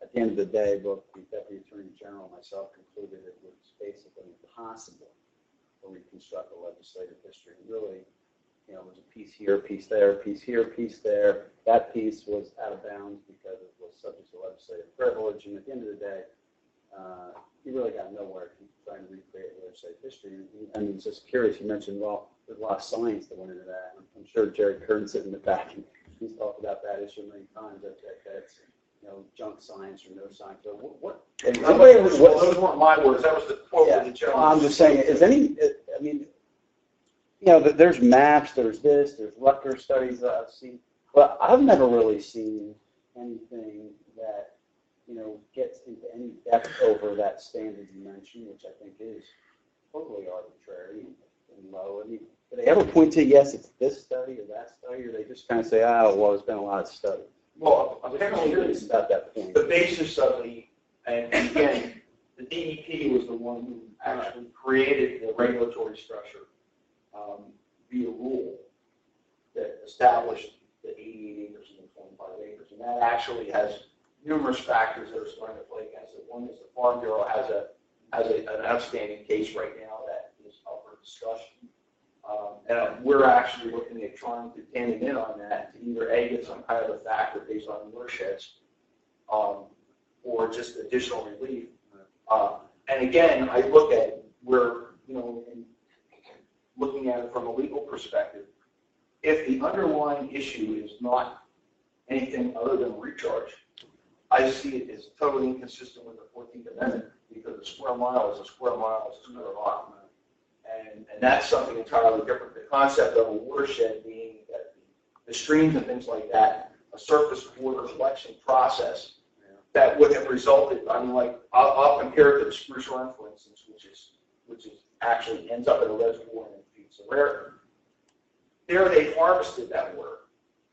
at the end of the day, both the Deputy Attorney General and myself concluded it was basically impossible to reconstruct the legislative history. Really, there was a piece here, a piece there, a piece here, a piece there. That piece was out of bounds because it was subject to legislative privilege. And at the end of the day, you really got nowhere trying to recreate legislative history. And I was just curious, you mentioned, well, there's a lot of science that went into that. I'm sure Jerry Kern's sitting in the back, and he's talked about that issue many times, that's junk science or no science. So Those weren't my words. That was the quote of the general. I'm just saying, there's maps, there's this, there's Rutgers studies that I've seen, but I've never really seen anything that, gets into any depth over that standard you mentioned, which I think is totally arbitrary and low. I mean, do they ever point to, yes, it's this study or that study, or they just kind of say, well, there's been a lot of study? Well, I'm curious about that point. The basis of and again, the DEP was the one who actually created the regulatory structure via rule that established the 88 acres and the 25 acres. And that actually has numerous factors that are starting to play against it. One is the Farm Bureau has an outstanding case right now that is up for discussion. And we're actually looking at trying to tandem in on that to either A, get some kind of a factor based on watersheds, or just additional relief. And again, I look at where, looking at it from a legal perspective, if the underlying issue is not anything other than recharge, I see it as totally inconsistent with the 14th Amendment, because a square mile is a square mile is a square mile. And that's something entirely different. The concept of a watershed being that the streams and things like that, a surface water collection process that would have resulted, I'll compare it to the Spruce Run, for instance, which is actually ends up in a reservoir and feeds the river. There they harvested that water,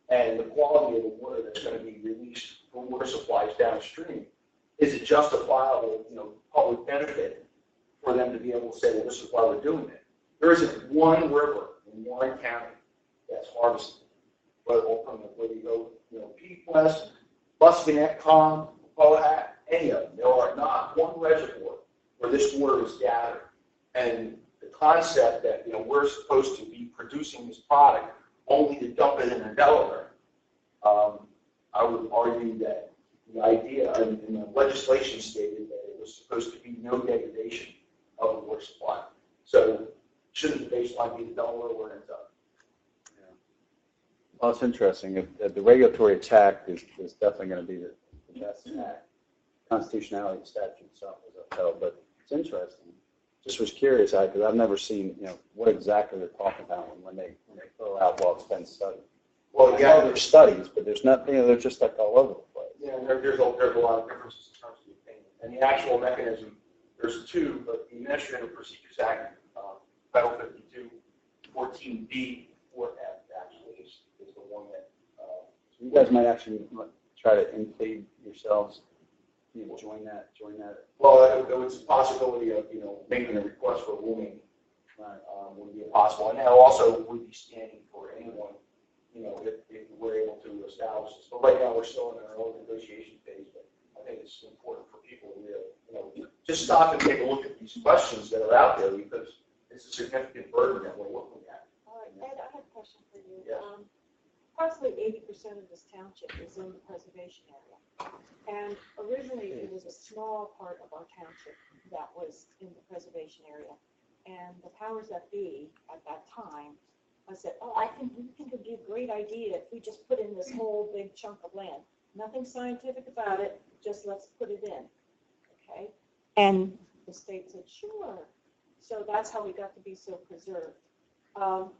and the quality of the water that's going to be released for water supplies downstream is it justifiable, public benefit for them to be able to say, well, this is why we're doing it? There isn't one river in Warren County that's harvested, whether you go, Peak West, Muscatine, Powhat, any of them. There are not one reservoir where this water is gathered. And the concept that, we're supposed to be producing this product only to dump it in the Delaware, I would argue that the idea in the legislation stated that it was supposed to be no degradation of the water supply. So shouldn't the baseline be the Delaware where it ends up? Well, it's interesting. If the regulatory attack is definitely going to be the best attack. Constitutionality statute itself is upheld, but it's interesting. Just was curious, because I've never seen, what exactly they're talking about when they throw out well-expense studies. Well, Yeah, there's studies, but there's nothing. They're just like all over the place. Yeah, there's a lot of differences in terms of the opinion. And the actual mechanism, there's two, but the Administrative Procedures Act, Title 52, 14B, 4F actually is the one that. You guys might actually try to impede yourselves. Join that. Well, there was a possibility of, making a request for a rulemaking would be possible. And that also would be standing for anyone, if we're able to establish this. But right now, we're still in our own negotiation phase, but I think it's important for people to, just stop and take a look at these questions that are out there, because it's a significant burden that we're looking at. All right, Ed, I have a question for you. Yes. Approximately 80% of this township is in the preservation area. And originally, it was a small part of our township that was in the preservation area. And the powers that be at that time, I said, we think it'd be a great idea if we just put in this whole big chunk of land. Nothing scientific about it, just let's put it in, okay? And the state said, sure. So that's how we got to be so preserved.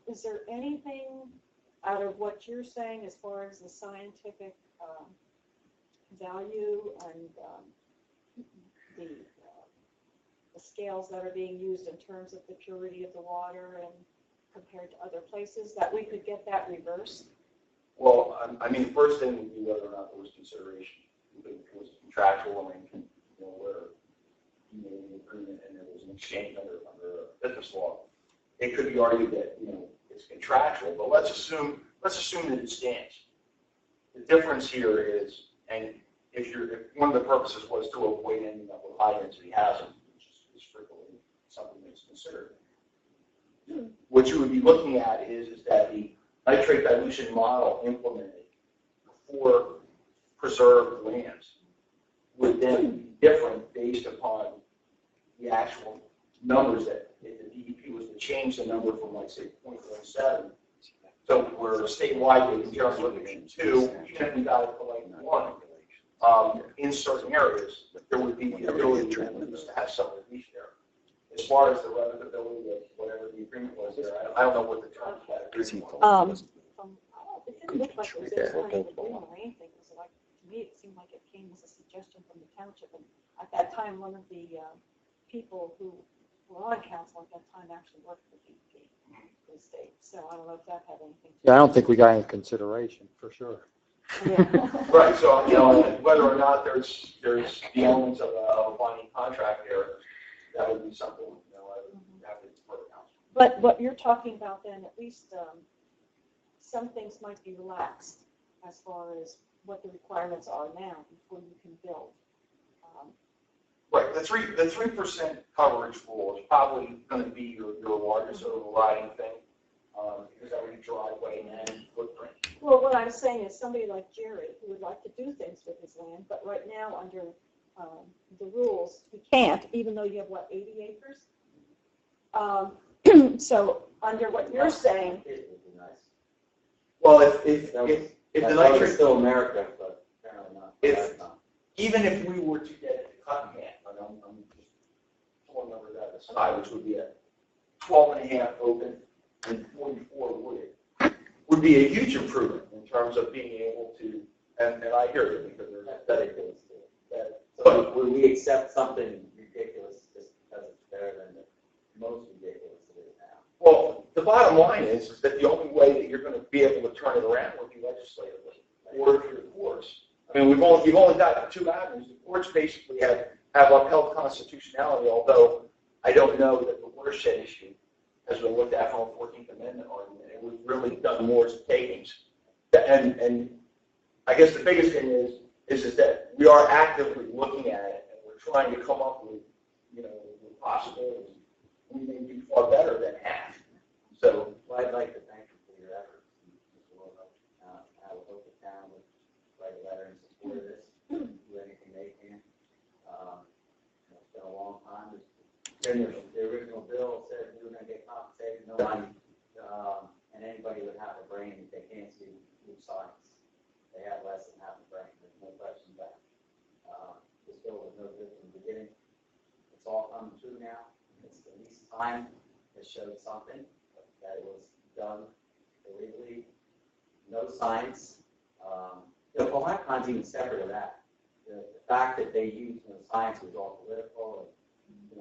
Is there anything out of what you're saying as far as the scientific value and the scales that are being used in terms of the purity of the water and compared to other places, that we could get that reversed? Well, first thing would be whether or not there was consideration. If it was a contractual arrangement, where you made an agreement and there was an exchange under business law. It could be argued that, it's contractual, but let's assume that it stands. The difference here is, and if one of the purposes was to avoid ending up with high density housing, which is frequently something that's considered, what you would be looking at is that the nitrate dilution model implemented for preserved lands would then be different based upon the actual numbers that if the DEP was to change the number from, like, say, 0.17, so we're statewide, they can start looking at 2, even if we got it to like 1. In certain areas, there would be the ability to have some relief there. As far as the revocability of whatever the agreement was there, I don't know what the terms of that agreement was. It didn't look like it was any kind of agreement or anything. It was like, to me, it seemed like it came as a suggestion from the township. And at that time, one of the people who were on council at that time actually worked for DEP, the state. So I don't know if that had anything to do. Yeah, I don't think we got any consideration, for sure. Yeah. Right, so, whether or not there's the elements of a binding contract there, that would be something, I would have to defer to council. But what you're talking about then, at least some things might be relaxed as far as what the requirements are now before you can build. Right, the 3% coverage rule is probably going to be your largest overriding thing, because that would be driveway and footprint. Well, what I'm saying is somebody like Jerry who would like to do things with his land, but right now under the rules, he can't, even though you have, 80 acres? So under what you're saying. It would be nice. Well, if the nitrate, still America, but apparently not. even if we were to get it to cut in half, and I'm just pulling numbers out of the sky, which would be a 12.5 open and 44 would be a huge improvement in terms of being able to, and I hear you because there's aesthetic things to it. So would we accept something ridiculous just because it's better than the most ridiculous it is now? Well, the bottom line is that the only way that you're going to be able to turn it around would be legislatively or through the courts. I mean, you've only got two avenues. The courts basically have upheld constitutionality, although I don't know that the watershed issue has been looked at from a 14th Amendment argument. It was really done more as takings. And I guess the biggest thing is that we are actively looking at it, and we're trying to come up with, with possibilities. We may do far better than half. So Well, I'd like to thank you for your efforts, Mr. Wilcox. I would hope the town would write a letter in support of this, do anything they can. It's been a long time. The original bill said we were going to get compensated, no money, and anybody would have a brain if they can't see blue science. They have less than half a brain. There's no question about it. This bill was no good from the beginning. It's all coming true now. It's the least time that showed something that it was done illegally. No science. Cohoccon's even separate of that. The fact that they used science was all political and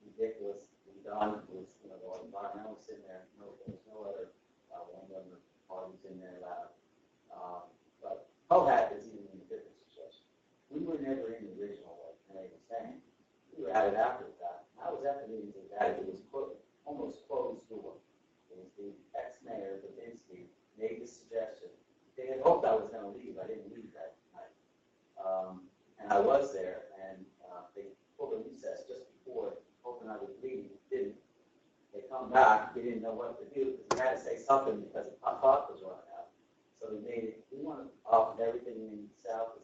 ridiculously done was the environmentalists in there. There's no other landowner parties in there allowed. But Cohac is even in a different situation. We were never in the original, like Renee was saying. We were added after that. I was at the meetings with that. It was almost closed door. It was the ex-mayor, Babinski, made the suggestion. They had hoped I was going to leave. I didn't leave that night. And I was there, and they pulled a recess just before, hoping I would leave. Didn't. They come back. They didn't know what to do because we had to say something because the clock was running out. So we made it. We wanted off everything in south of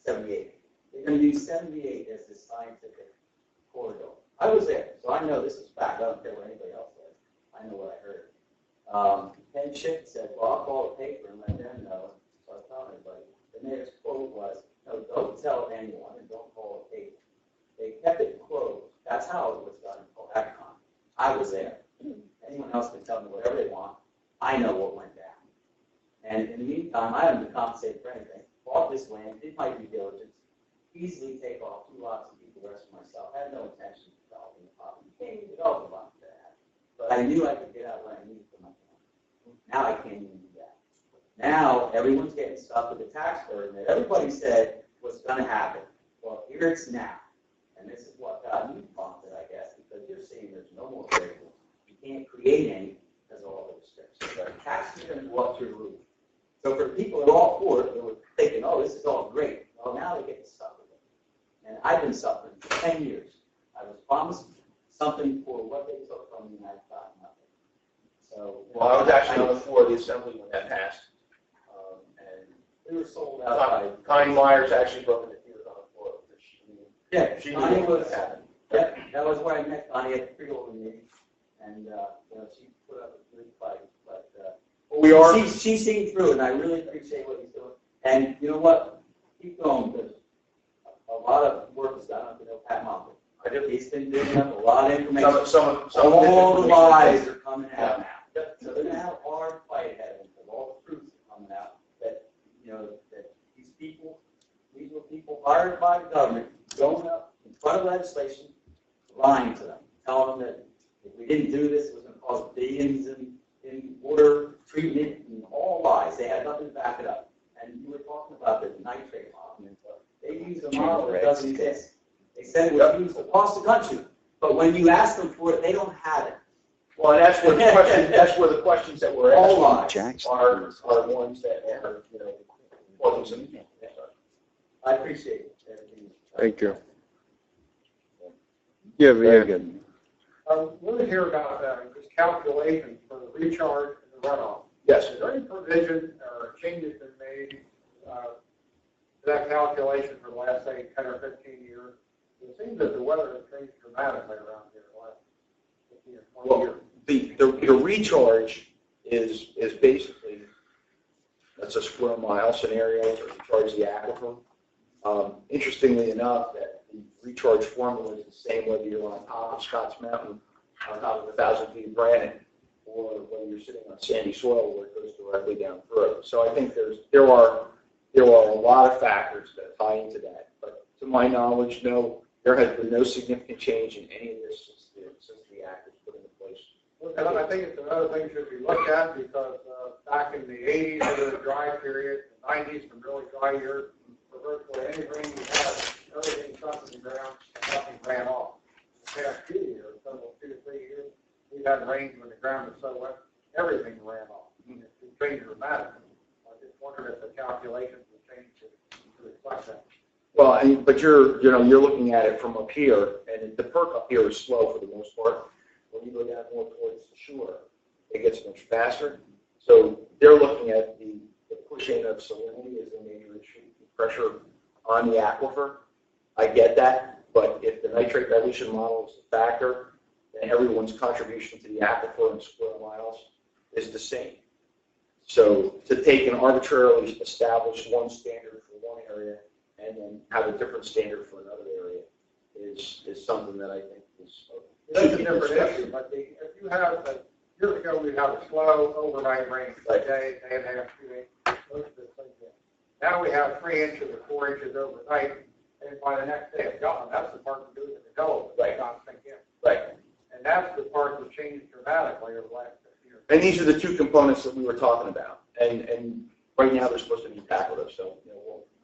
78. They're going to use 78 as the scientific corridor. I was there, so I know this is fact. I don't care what anybody else says. I know what I heard. Ken Schick said, well, I'll call the paper and let them know. So I was telling everybody. The mayor's quote was, no, don't tell anyone and don't call the paper. They kept it closed. That's how it was done in Cohacon. I was there. Anyone else can tell me whatever they want. I know what went down. And in the meantime, I haven't been compensated for anything. Bought this land, did my due diligence, easily take off 2 lots and keep the rest for myself. I had no intention of developing the property. You can't even develop a lot for that. But I knew I could get out what I needed for my family. Now I can't even do that. Now everyone's getting stuck with the tax burden that everybody said was going to happen. Well, here it's now. And this is what got me prompted, I guess, because you're saying there's no more variables. You can't create any because of all the restrictions. The taxes are going to go up through the roof. So for people that are all for it, they were thinking, oh, this is all great. Well, now they get to suffer with it. And I've been suffering for 10 years. I was promised something for what they took from me, and I've gotten nothing. So, well, I was actually on the floor of the assembly when that passed. And we were sold out by Connie Myers actually broke into tears on the floor. She Connie knew what was, happened. yeah, that was where I met Connie at the pre-opening meeting. And, she put up a good fight. But we are. She seen through it, and I really appreciate what he's doing. And you know what? Keep going, because a lot of work is done. I know Pat Moffitt. He's been digging up a lot of information. Some all the lies are coming out now. Yep. So they're going to have a hard fight ahead of them, because all the truths are coming out that, that these were people hired by the government, going up in front of legislation, lying to them, telling them that if we didn't do this, it was going to cost billions in water treatment, and all lies. They had nothing to back it up. And you were talking about the nitrate model. They used a model that doesn't exist. They said it was used across the country, but when you ask them for it, they don't have it. Well, and that's where the questions that we're All asking are ones that are, causing some. I appreciate everything. Thank you. Yeah, very good. Let me hear about this calculation for the recharge and the runoff. Yes. Is there any provision or changes been made to that calculation for the last, say, 10 or 15 years? It seems that the weather has changed dramatically around here the last 15 or 20 years. The recharge is basically, that's a square mile scenario to recharge the aquifer. Interestingly enough, that the recharge formula is the same whether you're on top of Scotts Mountain, on top of 1,000 feet of granite, or whether you're sitting on sandy soil where it goes directly down through. So I think there are a lot of factors that tie into that. But to my knowledge, no, there has been no significant change in any of this since the act was put into place. And I think it's another thing should be looked at because back in the 80s, there was a dry period, and 90s, some really dry years, for virtually any rain we had, everything sunk in the ground, and nothing ran off. The past few years, several 2 to 3 years, we've had rains when the ground was so wet, everything ran off. It changed dramatically. I just wondered if the calculations would change to reflect that. Well, but you're looking at it from up here, and the perk up here is slow for the most part. When you go down more towards the shore, it gets much faster. So they're looking at the pushing of salinity as a major issue, pressure on the aquifer. I get that, but if the nitrate dilution model is the factor, then everyone's contribution to the aquifer in square miles is the same. So to take an arbitrarily established one standard for one area and then have a different standard for another area is something that I think is. That's a different issue, but if you have, years ago, we had a slow overnight rain, a day and a half, 2 days, most of the things in. Now we have 3 inches or 4 inches overnight, and by the next day it's gone. That's the part that goes in the Delaware, right? Not sink in. Right. And that's the part that changed dramatically over the last 6 years. And these are the two components that we were talking about. And right now they're supposed to be tackled. So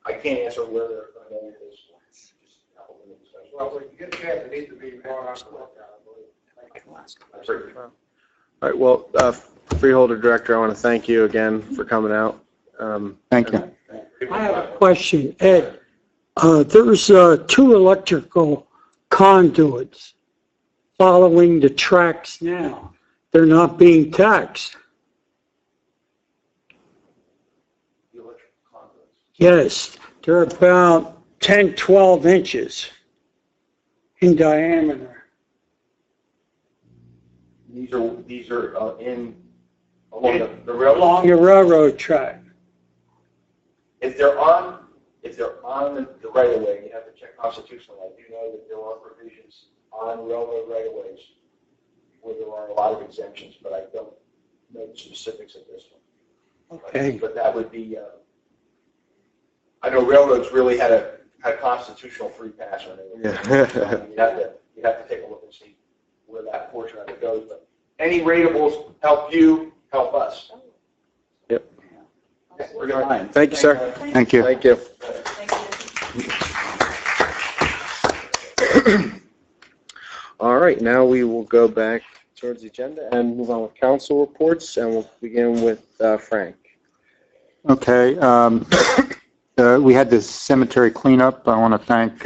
I can't answer where they're going to go with this. Well, when you get a chance, it needs to be brought on to look at, I believe. All right, well, Freeholder Director, I want to thank you again for coming out. Thank you. I have a question, Ed. There's 2 electrical conduits following the tracks now. They're not being taxed. The electric conduits. Yes, they're about 10, 12 inches in diameter. These are in along the railroad. Along your railroad track. If they're on the right of way, you have to check constitutional. I do know that there are provisions on railroad right of ways where there are a lot of exemptions, but I don't know the specifics of this one. Okay. But that would be. I know railroads really had a constitutional free pass on it. Yeah. You have to take a look and see where that portion of it goes. But any ratables help you, help us. Yep. We're going. Thank you, sir. Thank you. Thank you. All right, now we will go back towards the agenda and move on with council reports, and we'll begin with Frank. Okay. We had this cemetery cleanup. I want to thank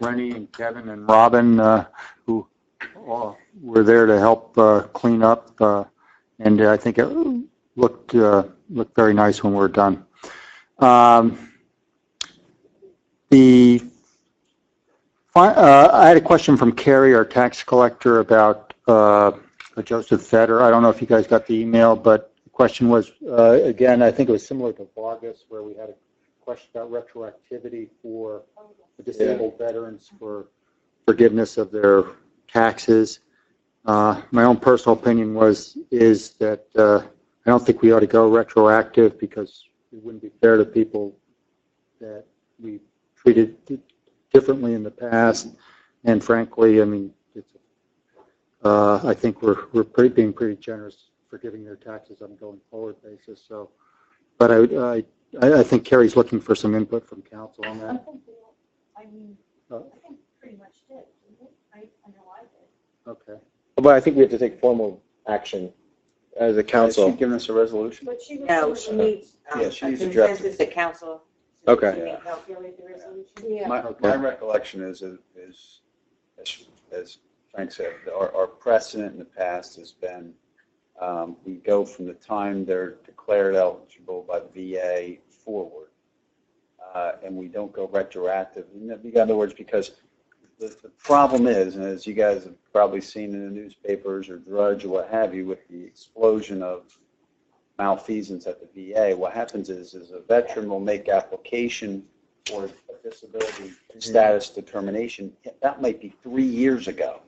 Rennie and Kevin and Robin who all were there to help clean up, and I think it looked very nice when we were done. I had a question from Carrie, our tax collector, about Joseph Fetter. I don't know if you guys got the email, but the question was, again, I think it was similar to Vargas, where we had a question about retroactivity for the disabled veterans for forgiveness of their taxes. My own personal opinion is that I don't think we ought to go retroactive because it wouldn't be fair to people that we treated differently in the past. And frankly, I mean, I think we're being pretty generous forgiving their taxes on a going forward basis. So, but I think Carrie's looking for some input from council on that. I think pretty much did, didn't it? I know I did. Okay. But I think we have to take formal action as a council. Has she given us a resolution? But she was. No, she needs Yeah, she a needs to draft consensus at council. Okay. So she can calculate the resolution. Yeah. My recollection is, as Frank said, our precedent in the past has been, we go from the time they're declared eligible by the VA forward, and we don't go retroactive. In other words, because the problem is, and as you guys have probably seen in the newspapers or Drudge or what have you, with the explosion of malfeasance at the VA, what happens is a veteran will make application for a disability status determination. That might be 3 years ago.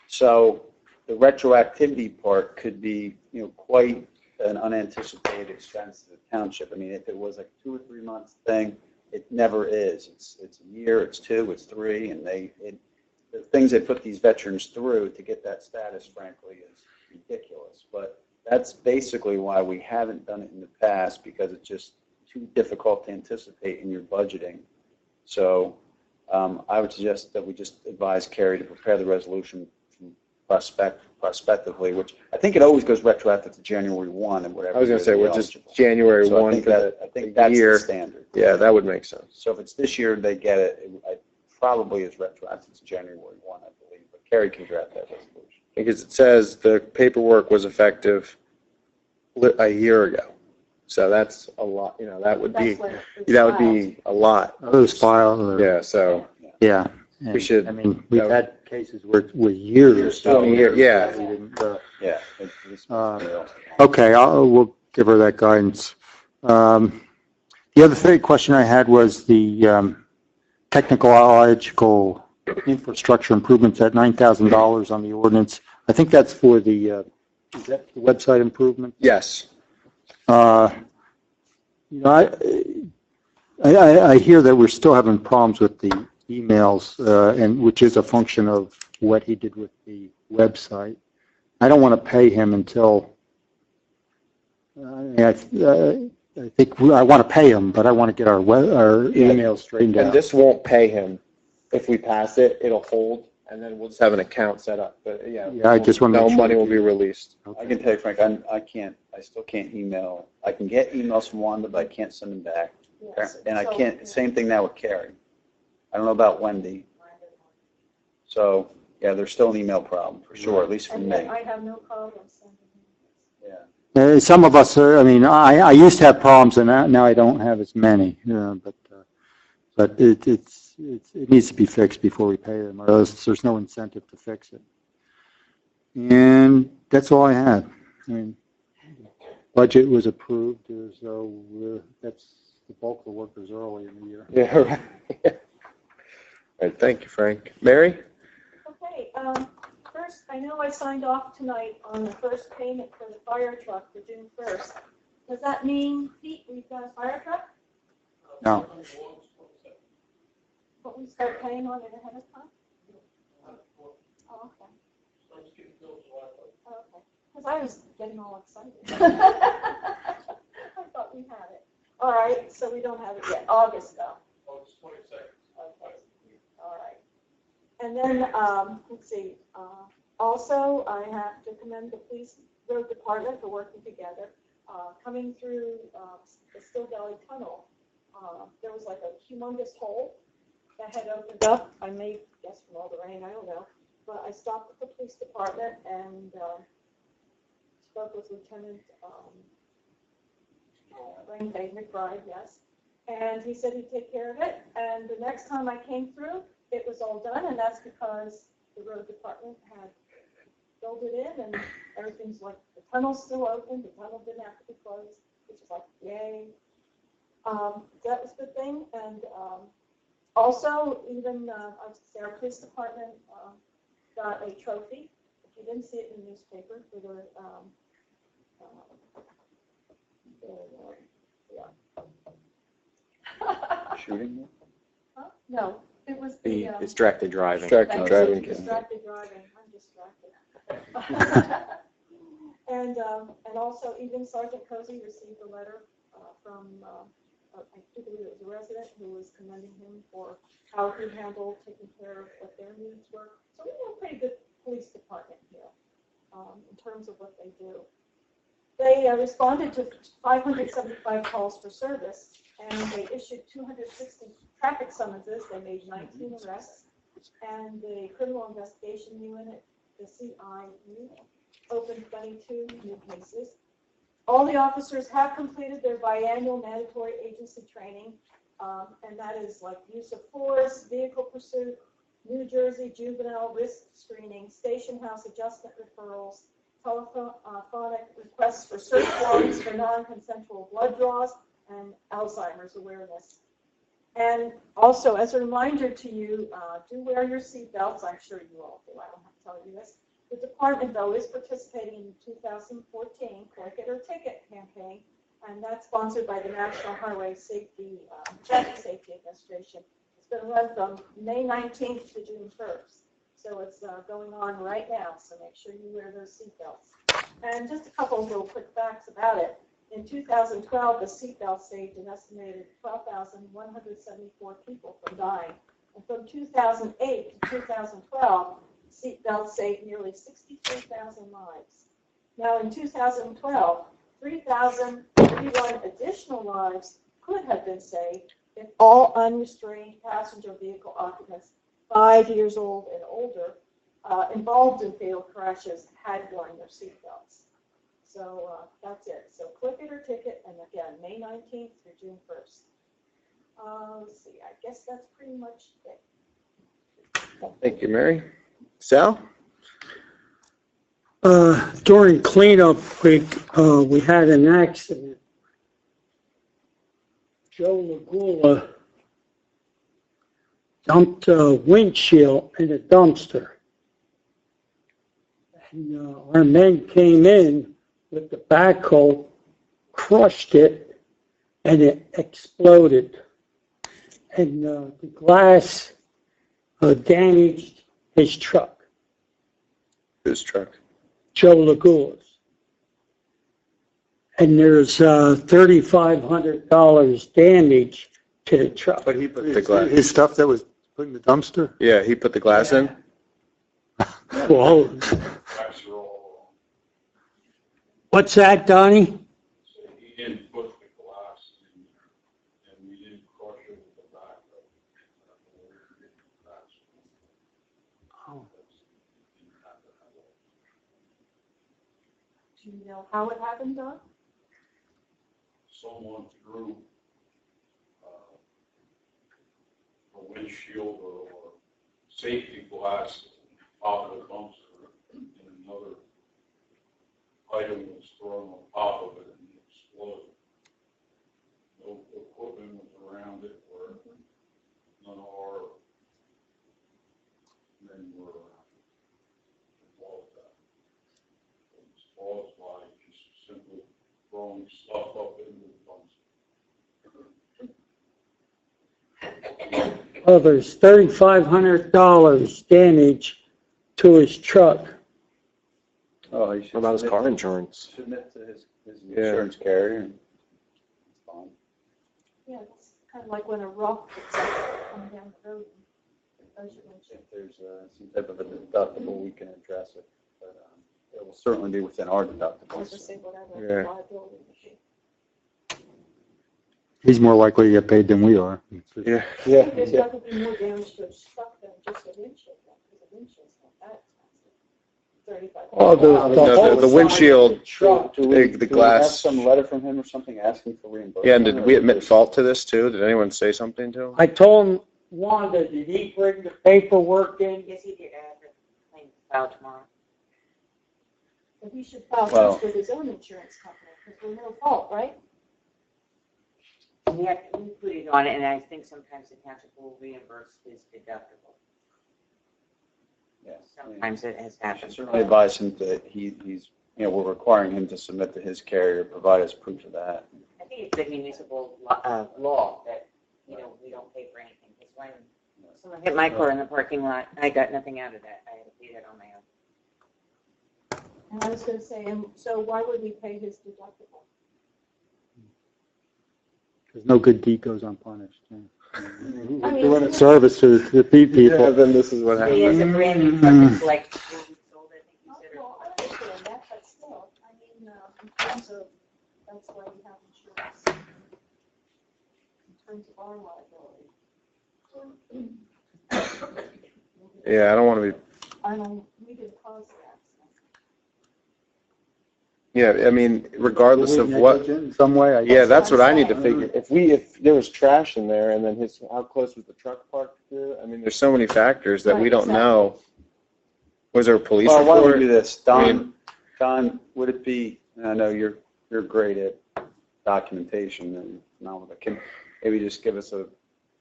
So the retroactivity part could be, quite an unanticipated expense to the township. I mean, if it was like 2 or 3 months thing, it never is. It's a year, it's 2, it's 3, and the things they put these veterans through to get that status, frankly, is ridiculous. But that's basically why we haven't done it in the past, because it just too difficult to anticipate in your budgeting. So I would suggest that we just advise Carrie to prepare the resolution from prospectively, which I think it always goes retroactive to January 1 and whatever. I was going to say, year we're they're just eligible. January So 1 for I think that's year. the standard. Yeah, that would make sense. So if it's this year, they get it. It probably is retroactive to January 1, I believe, but Carrie can draft that resolution. Because it says the paperwork was effective a year ago. So that's a lot, that would be, That's when it was that would filed. be a lot. Those files, Yeah, so, yeah. We should- I mean, we've had cases where it was years. 20 years, yeah. We didn't, Yeah. Okay, we'll give her that guidance. The other question I had was the technological infrastructure improvements at $9,000 on the ordinance. I think that's for the, is that the website improvement? yes. I hear that we're still having problems with the emails, and which is a function of what he did with the website. I don't want to pay him until, I think I want to pay him, but I want to get our emails straightened And out. this won't pay him. If we pass it, it'll hold, and then we'll just have an account set up. But yeah, I just want to no make sure money that will be released. I can tell you, Frank, I still can't email. I can get emails from Wanda, but I can't send them back. Yes, And I so- can't, same thing now with Carrie. I don't know about Wendy. So, yeah, there's still an email problem, for sure, at least for And me. yet I have no problem sending him. Yeah. Some of us are, I mean, I used to have problems, and now I don't have as many, but it needs to be fixed before we pay them, or else there's no incentive to fix it. And that's all I had. I mean, budget was approved, so that's the bulk of the work was early in the year. Yeah, right. All right, thank you, Frank. Mary? Okay, first, I know I signed off tonight on the first payment for the fire truck for June 1st. Does that mean, Pete, we've got a fire truck? No. But we start paying on it ahead of time? Oh, okay. Okay, because I was getting all excited. I thought we had it. All right, so we don't have it yet. August, though. August 22nd. Okay, all right. And then, let's see, also, I have to commend the police road department for working together. Coming through the Still Valley Tunnel, there was like a humongous hole that had opened up. I may guess from all the rain, I don't know. But I stopped at the police department and spoke with Lieutenant McBride, yes. And he said he'd take care of it. And the next time I came through, it was all done, and that's because the road department had filled it in, and everything's like, the tunnel's still open, the tunnel didn't have to be closed, which is like, yay. That was a good thing, and also, even, our police department got a trophy. If you didn't see it in the newspaper, for the, Shooting? huh? No, it was The the. distracted driving. Distracted driving. Distracted driving, I'm distracted. And also, even Sergeant Cozy received a letter from, I do believe it was a resident who was commending him for how he handled taking care of what their needs were. So we have a pretty good police department here in terms of what they do. They responded to 575 calls for service, and they issued 260 traffic summonses. They made 19 arrests, and the criminal investigation unit, the CIU, opened 22 new cases. All the officers have completed their biannual mandatory agency training, and that is like use of force, vehicle pursuit, New Jersey juvenile risk screening, station house adjustment referrals, telephonic requests for search warrants for non-consensual blood draws, and Alzheimer's awareness. And also, as a reminder to you, do wear your seatbelts. I'm sure you all do. I don't have to tell you this. The department, though, is participating in the 2014 Click It or Ticket campaign, and that's sponsored by the National Highway Traffic Safety Administration. It's been run from May 19th to June 1st, so it's going on right now, so make sure you wear those seatbelts. And just a couple of little quick facts about it. In 2012, the seatbelt saved an estimated 12,174 people from dying. And from 2008 to 2012, seatbelts saved nearly 63,000 lives. Now, in 2012, 3,031 additional lives could have been saved if all unrestrained passenger vehicle occupants 5 years old and older involved in fatal crashes had worn their seatbelts. So that's it. So click it or ticket, and again, May 19th through June 1st. Let's see, I guess that's pretty much it. Thank you, Mary. Sal? During cleanup week, we had an accident. Joe Lagula dumped a windshield in a dumpster. And our men came in with the backhoe, crushed it, and it exploded. And the glass damaged his truck, Whose truck? Joe Lagula's. And there's $3,500 damage to the truck. But he put the glass. His stuff that was put in the dumpster? Yeah, he put the glass in? Well, what's that, Donnie? He didn't put the glass in there, and we didn't crush it with the backhoe. Oh. Do you know how it happened, Don? Someone threw a windshield or safety glass out of the dumpster, and another item was thrown on top of it and it exploded. No equipment was around it, or none of our men were involved in that. It was caused by just simply throwing stuff up into the dumpster. Well, there's $3,500 damage to his truck. Oh, he should What about his submit- car insurance? Submit to his Yeah. insurance carrier. And it's fine. Yeah, it's kind of like when a rock gets up coming down the road. And throws your windshield. If there's some type of a deductible, we can address it. But it will certainly be within our Or just deductibles. say whatever Yeah. liability would be. He's more likely to get paid than we are. Yeah. I think there's got to be more damage to a truck than just a windshield, because a windshield's not that expensive. Oh, No, the windshield, Do we the have glass. some letter from him or something asking for reimbursement? Yeah, and did we admit fault to this too? Did anyone say something to him? I told him, Wanda, did he bring the paperwork in? Yes, he did. I have the claim filed tomorrow. But he should file Well- this with his own insurance company, because we're no fault, right? We put it on it, and I think sometimes the township will reimburse his deductible. Yes. Sometimes it has I should happened. certainly advise him that he's, we're requiring him to submit to his carrier, provide us proof of that. I think it's the municipal law that, we don't pay for anything. Because when someone hit my car in the parking lot, I got nothing out of that. I had to pay that on my own. And I was going to say, and so why would we pay his deductible? Because no good deed goes unpunished. Yeah. I mean- Doing a service to the people. Yeah, then this is what He has happened. a brand new truck that's like 4 weeks old, I think he said. Well, I understand that, but still, I mean, in terms of, that's why we have insurance. In terms of our liability. Yeah, I don't want to be, We didn't cause the accident. yeah, I mean, regardless of what, In some way, I yeah, guess. that's what I need to figure. If there was trash in there and then how close was the truck parked to? I mean, there's so many factors that we Right, don't exactly. know. Was there a police Well, why don't we do report? this? I Don, would it be, and I know you're great at documentation and now, can maybe just give us a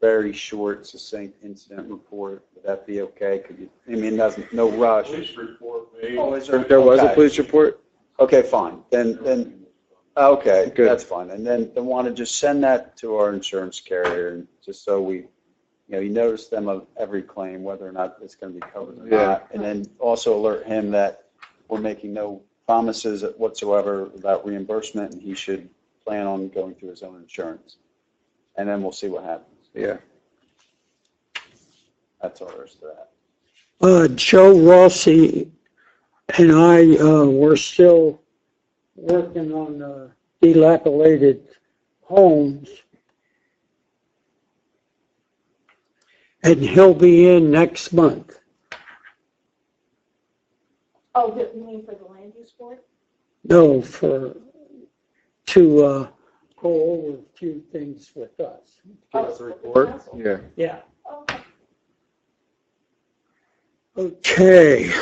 very short, succinct incident report? Would that be okay? Could you, no rush. Police report made. Oh, is There was a okay. police report? Okay, fine. Then, okay, Good. that's fine. And then want to just send that to our insurance carrier, and just so we, you notice them of every claim, whether or not it's going to be covered or Yeah. not. And then also alert him that we're making no promises whatsoever about reimbursement, and he should plan on going through his own insurance. And then we'll see what happens. Yeah. That's all there is to that. Joe Rossi and I were still working on dilapidated homes. And he'll be in next month. Oh, you mean for the land use board? No, to go over a few things with us. Give us a report. Yeah. Yeah. Okay. Okay.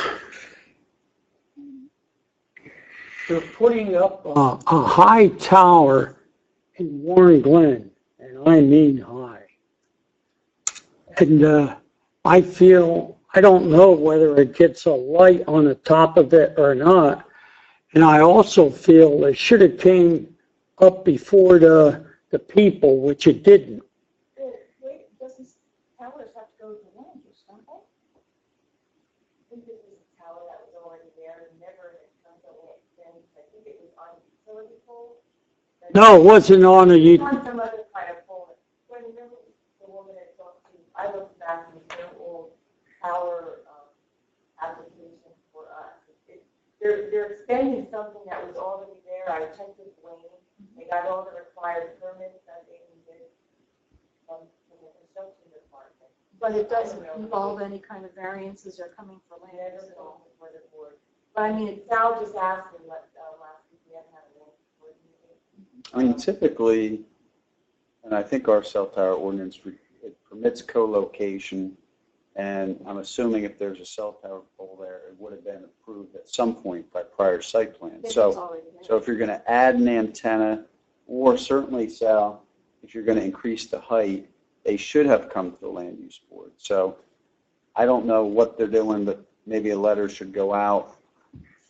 They're putting up a high tower in Warren Glen, and I mean high. And I don't know whether it gets a light on the top of it or not. And I also feel it should have came up before the people, which it didn't. Wait, doesn't towers have to go to the land use, don't they? I think this is a tower that was already there and never had come to land. I think it was on utility pole. No, it wasn't on a, On some other kind of pole. When remember the woman that talked to, I looked back and their old tower application for us. They're extending something that was already there. I checked with Wayne. They got all the required permits that they needed from the construction department. But it doesn't involve any kind of variances or coming for land use at all before the board. But I mean, Sal just asked me last week, we haven't had a land use board meeting. I mean, typically, and I think our cell tower ordinance, it permits co-location, and I'm assuming if there's a cell tower pole there, it would have been approved at some point by prior site plan. If it's So already there. if you're going to add an antenna, or certainly, Sal, if you're going to increase the height, they should have come to the land use board. So I don't know what they're doing, but maybe a letter should go out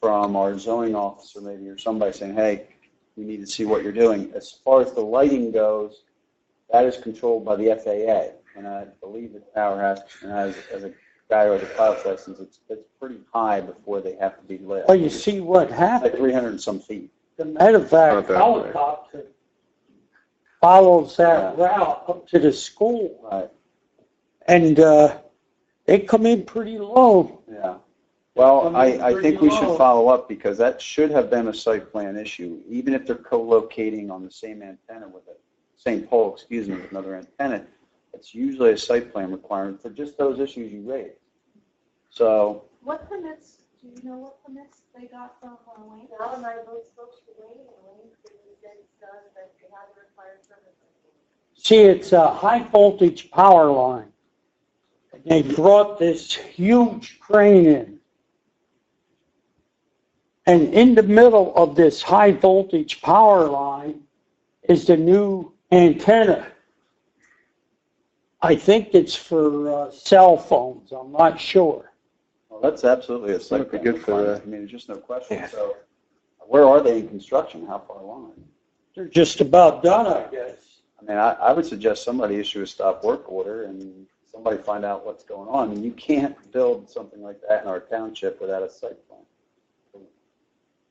from our zoning officer maybe, or somebody saying, hey, we need to see what you're doing. As far as the lighting goes, that is controlled by the FAA. And I believe the tower has, as a guy who has a pilot's license, it's pretty high before they have to be lit. well, you see what Like happened. 300 and some feet. The medevac Not that way. helicopter follows that Yeah. route up to the school. Right. And they come in pretty low. Yeah. Well, I think we should follow up because that should have been a site plan issue. Even if they're co-locating on the same antenna with it, same pole, excuse me, with another antenna, it's usually a site plan requirement for just those issues you raised. So, What permits, do you know what permits they got from Wayne? Al and I both spoke to Wayne, and Wayne said that they had the required permits. See, it's a high voltage power line. And they brought this huge crane in. And in the middle of this high voltage power line is the new antenna. I think it's for cell phones, I'm not sure. well, that's absolutely a site Would be plan good for requirement. I mean, there's just no question. So, where are they in construction? How far along? They're just about done, I guess. I mean, I would suggest somebody issue a stop work order and somebody find out what's going on. I mean, you can't build something like that in our township without a site plan.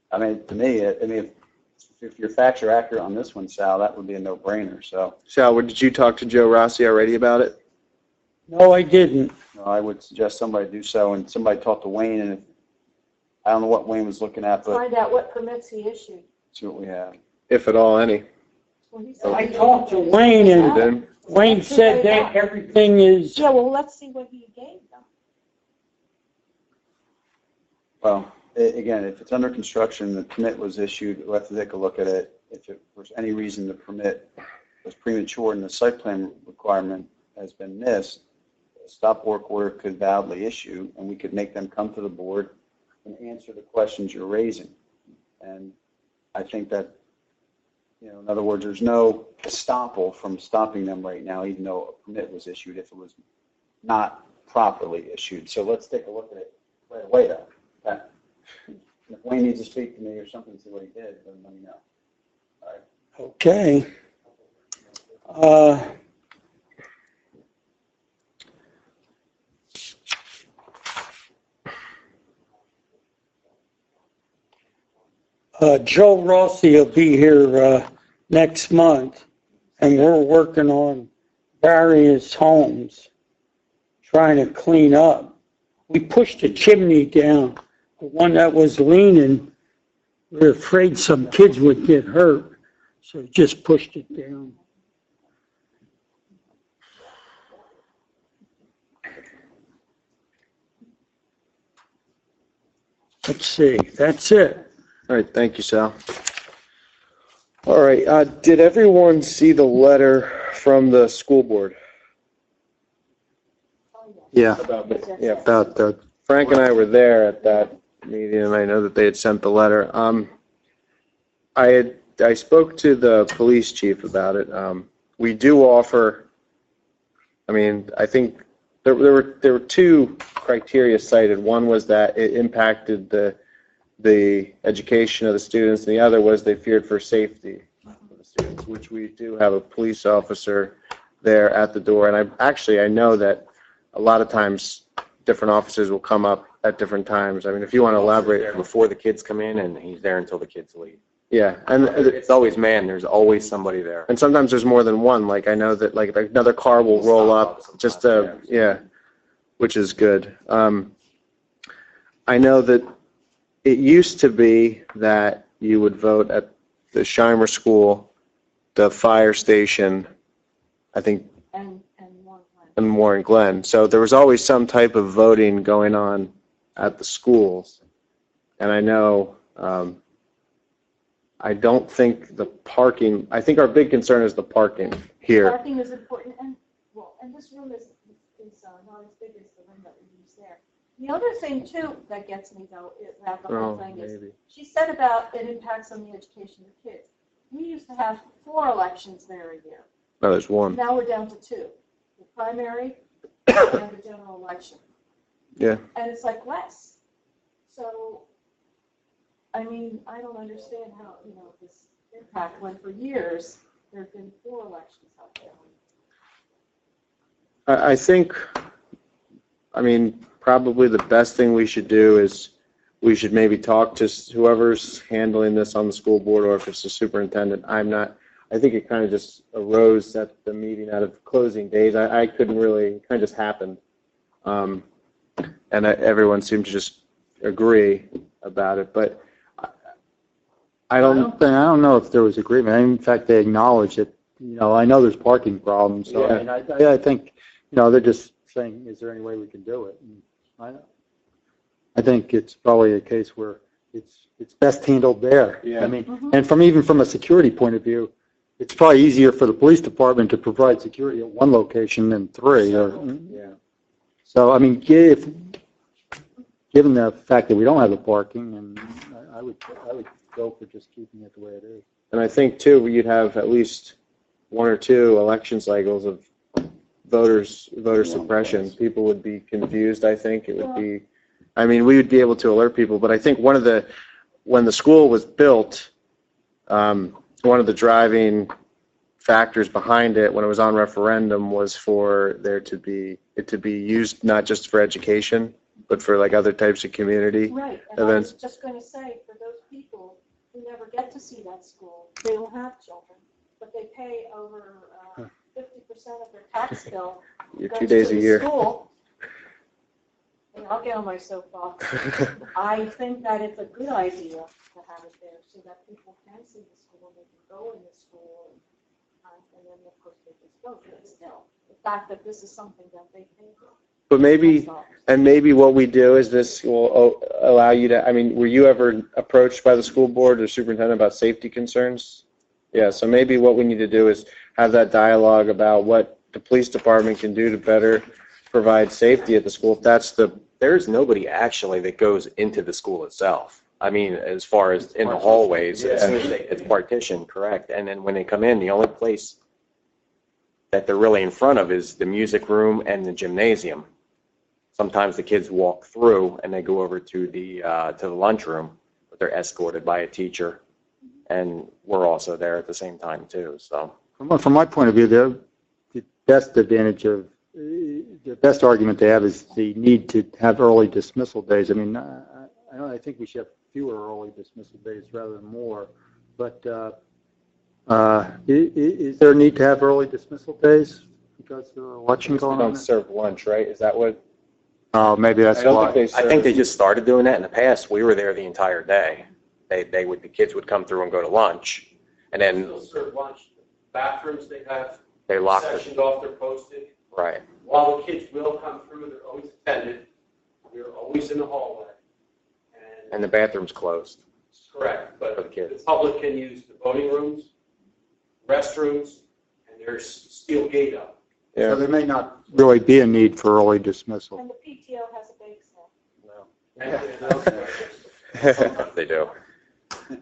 I mean, to me, if your facts are accurate on this one, Sal, that would be a no-brainer. So, Sal, did you talk to Joe Rossi already about it? No, I didn't. I would suggest somebody do so, and somebody talk to Wayne, and I don't know what Wayne was looking at, but Find out what permits he issued. see what we have. If at all, any. Well, he said I he- talked to Wayne and Then, Wayne said that everything is, Yeah, well, let's see what he gave them. Well, again, if it's under construction, the permit was issued, we'll have to take a look at it. If there's any reason the permit was premature and the site plan requirement has been missed, a stop work order could validly issue, and we could make them come to the board and answer the questions you're raising. And I think that, in other words, there's no estoppel from stopping them right now, even though a permit was issued if it was not properly issued. So let's take a look at it right away, though. Okay? If Wayne needs to speak to me or something, see what he did, then let me know. All right. okay. Joe Rossi will be here next month, and we're working on various homes, trying to clean up. We pushed the chimney down, the one that was leaning. We were afraid some kids would get hurt, so just pushed it down. Let's see, that's it. All right, thank you, Sal. All right, did everyone see the letter from the school board? Yeah, Yeah, about the, Frank and I were there at that meeting, and I know that they had sent the letter. I spoke to the police chief about it. We do offer, I mean, I think there were two criteria cited. One was that it impacted the education of the students, and the other was they feared for safety of the students, which we do have a police officer there at the door. And I know that a lot of times different officers will come up at different times. I mean, if you want to elaborate. Before the kids come in, and he's there until the kids leave. Yeah, and It's always manned, there's always somebody there. and sometimes there's more than one. Like I know that like another car will roll up just to, yeah, which is good. I know that it used to be that you would vote at the Shimer School, the fire station, I think, And one, and Warren Glen. So there was always some type of voting going on at the schools. And I know, I don't think the parking, I think our big concern is the parking here. parking is important, and, well, and this room is not as big as the room that we use there. The other thing too that gets me though, about the whole Oh, thing is, maybe. she said about it impacts on the education of kids. We used to have 4 elections there a year. No, there's one. Now we're down to 2, the primary and the general election. Yeah. And it's like less. So, I mean, I don't understand how, this impact, when for years, there have been 4 elections out there. I think, I mean, probably the best thing we should do is we should maybe talk to whoever's handling this on the school board, or if it's the superintendent. I think it kind of just arose at the meeting out of closing days. I couldn't really, it kind of just happened. And everyone seemed to just agree about it, but I don't, I don't know if there was agreement. In fact, they acknowledged it. I know there's parking problems, so I mean, I think, they're just saying, is there any way we can do it? And I think it's probably a case where it's best handled there. Yeah. I mean, and even from a security point of view, it's probably easier for the police department to provide security at one location than 3. yeah. So, I mean, given the fact that we don't have the parking, and I would go for just keeping it the way it is. And I think too, you'd have at least 1 or 2 election cycles of voter suppression. People would be confused. I think it would be, I mean, we would be able to alert people, but I think when the school was built, one of the driving factors behind it when it was on referendum was for it to be used not just for education, but for like other types of community Right, and events. I was just going to say, for those people who never get to see that school, they don't have children, but they pay over 50% of their tax bill. You're goes 2 days to a the year. school. And I'll get on my soapbox. I think that it's a good idea to have it there so that people can see the school, they can go in the school, and then of course they can vote. But still, the fact that this is something that they pay for. But maybe what we do is this will allow you to, I mean, were you ever approached by the school board or superintendent about safety concerns? Yeah, so maybe what we need to do is have that dialogue about what the police department can do to better provide safety at the school. If that's There's nobody actually that goes into the school itself. I mean, as far as in the hallways, as soon as it's partitioned, correct. And then when they come in, the only place that they're really in front of is the music room and the gymnasium. Sometimes the kids walk through and they go over to the lunchroom, but they're escorted by a teacher, and we're also there at the same time too. So, From my point of view, the best argument they have is the need to have early dismissal days. I mean, I think we should have fewer early dismissal days rather than more, but Is there a need to have early dismissal days because of the election They going don't on? serve lunch, right? Is that what? Oh, maybe that's I don't why. think I think they just started doing that in the past. We were there the entire day. The kids would come through and go to lunch, and then Still serve lunch. Bathrooms, they have they locked it. sectioned off, they're posted. Right. While the kids will come through, they're always attended. We're always in the hallway. And the bathroom's closed. Correct, but For the kids. the public can use the voting rooms, restrooms, and there's steel gate up. So there may not really be a need for early dismissal. And the PTO has a bake sale. And They do.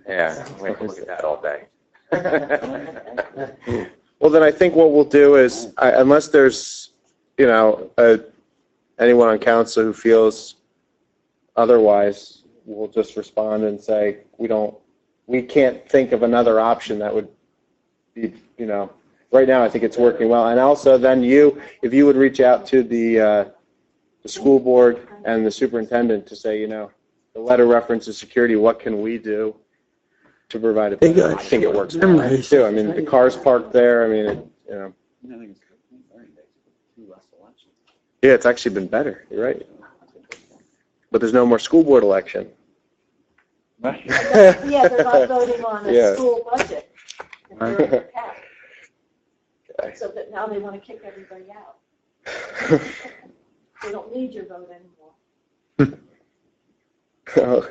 Yeah, we can look at that all day. Well, then I think what we'll do is, unless there's, anyone on council who feels otherwise, we'll just respond and say, we can't think of another option that would be, right now I think it's working well. And also then if you would reach out to the school board and the superintendent to say, the letter references security, what can we do to provide it? I think it works well too. I mean, the car's parked there. I mean, I think it's two less elections. yeah, it's actually been better. You're right. But there's no more school board election. Yeah, they're not voting on Yeah. a school budget. If they're in the cap. Okay. So that now they want to kick everybody out. They don't need your vote anymore. All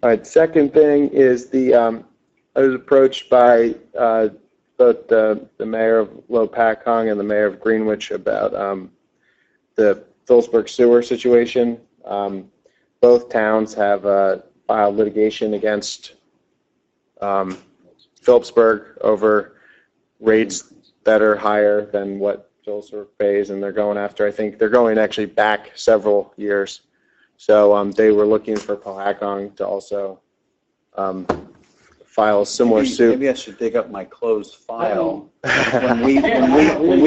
right. Second thing is I was approached by both the mayor of Lopakong and the mayor of Greenwich about the Phillipsburg sewer situation. Both towns have filed litigation against Phillipsburg over rates that are higher than what Phillipsburg pays, and they're going after, I think, they're going actually back several years. So they were looking for Powhatan to also file a similar suit. Maybe I should dig up my closed file. When we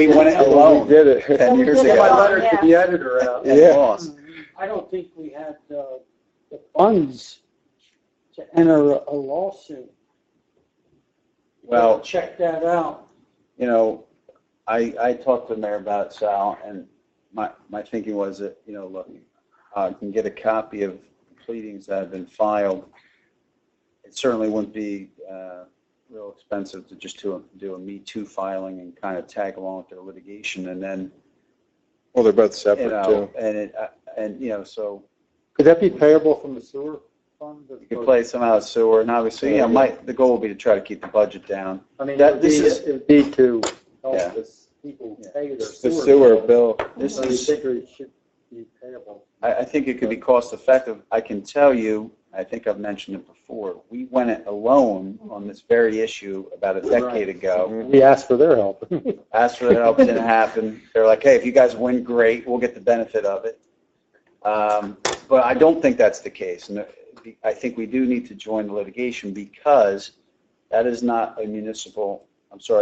went it alone We did it. 10 years Yeah. ago. My letter to the editor out. And lost. I don't think we had the funds to enter a lawsuit. Well, Check that out. I talked to the mayor about it, Sal, and my thinking was that, look, I can get a copy of the pleadings that have been filed. It certainly wouldn't be real expensive to just do a Me Too filing and kind of tag along with their litigation, and then, Well, they're both separate too. so Could that be payable from the sewer fund? you could play some out of sewer, and obviously, the goal would be to try to keep the budget down. I mean, That- it this would be to help Yeah. this people pay their The sewer. sewer bill. This I is, think it should be payable. I think it could be cost effective. I can tell you, I think I've mentioned it before, we went it alone on this very issue about a decade ago. We asked for their help. Asked for their help, didn't happen. They're like, hey, if you guys win, great, we'll get the benefit of it. But I don't think that's the case. And I think we do need to join the litigation because that is not a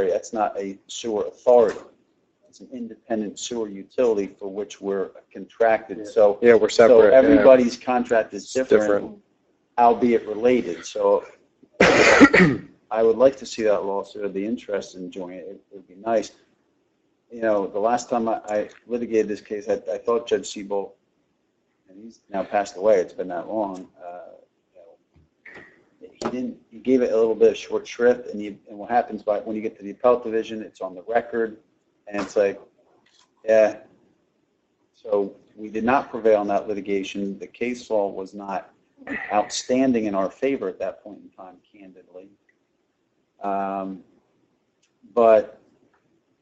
that's not a sewer authority. It's an independent sewer utility for which we're contracted. So Yeah, we're separate. So yeah. everybody's contract is different, different. albeit related. So I would like to see that lawsuit. I'd be interested in joining it. It would be nice. The last time I litigated this case, I thought Judge Siebel, and he's now passed away, it's been that long, he gave it a little bit of short shrift, and what happens when you get to the appellate division, it's on the record, and it's like, yeah. So we did not prevail in that litigation. The case law was not outstanding in our favor at that point in time, candidly. But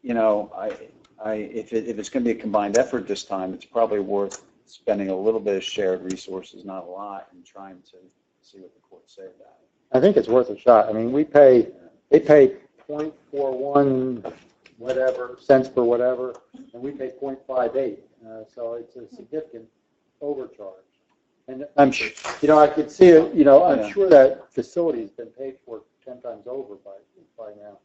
if it's going to be a combined effort this time, it's probably worth spending a little bit of shared resources, not a lot, and trying to see what the courts say about it. I think it's worth a shot. I mean, they pay 0.41 whatever cents per whatever, and we pay 0.58. So it's a significant overcharge. And I'm sure, I could see it, I'm sure that facility's been paid for 10 times over by now.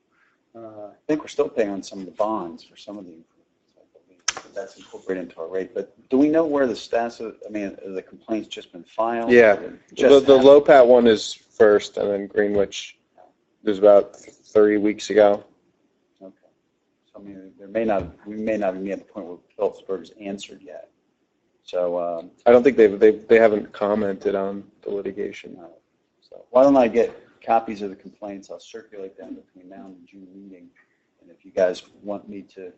I think we're still paying on some of the bonds for some of the improvements. I believe. That's incorporated into our rate. But do we know where the status of, the complaint's just been filed? Yeah. Just The Lopat one is first, and then Greenwich It was about 30 weeks ago. Okay. So, I mean, we may not even be at the point where Phillipsburg's answered yet. So, I don't think they haven't commented on the litigation. so why don't I get copies of the complaints? I'll circulate them between now and the June meeting. And if you guys want me to,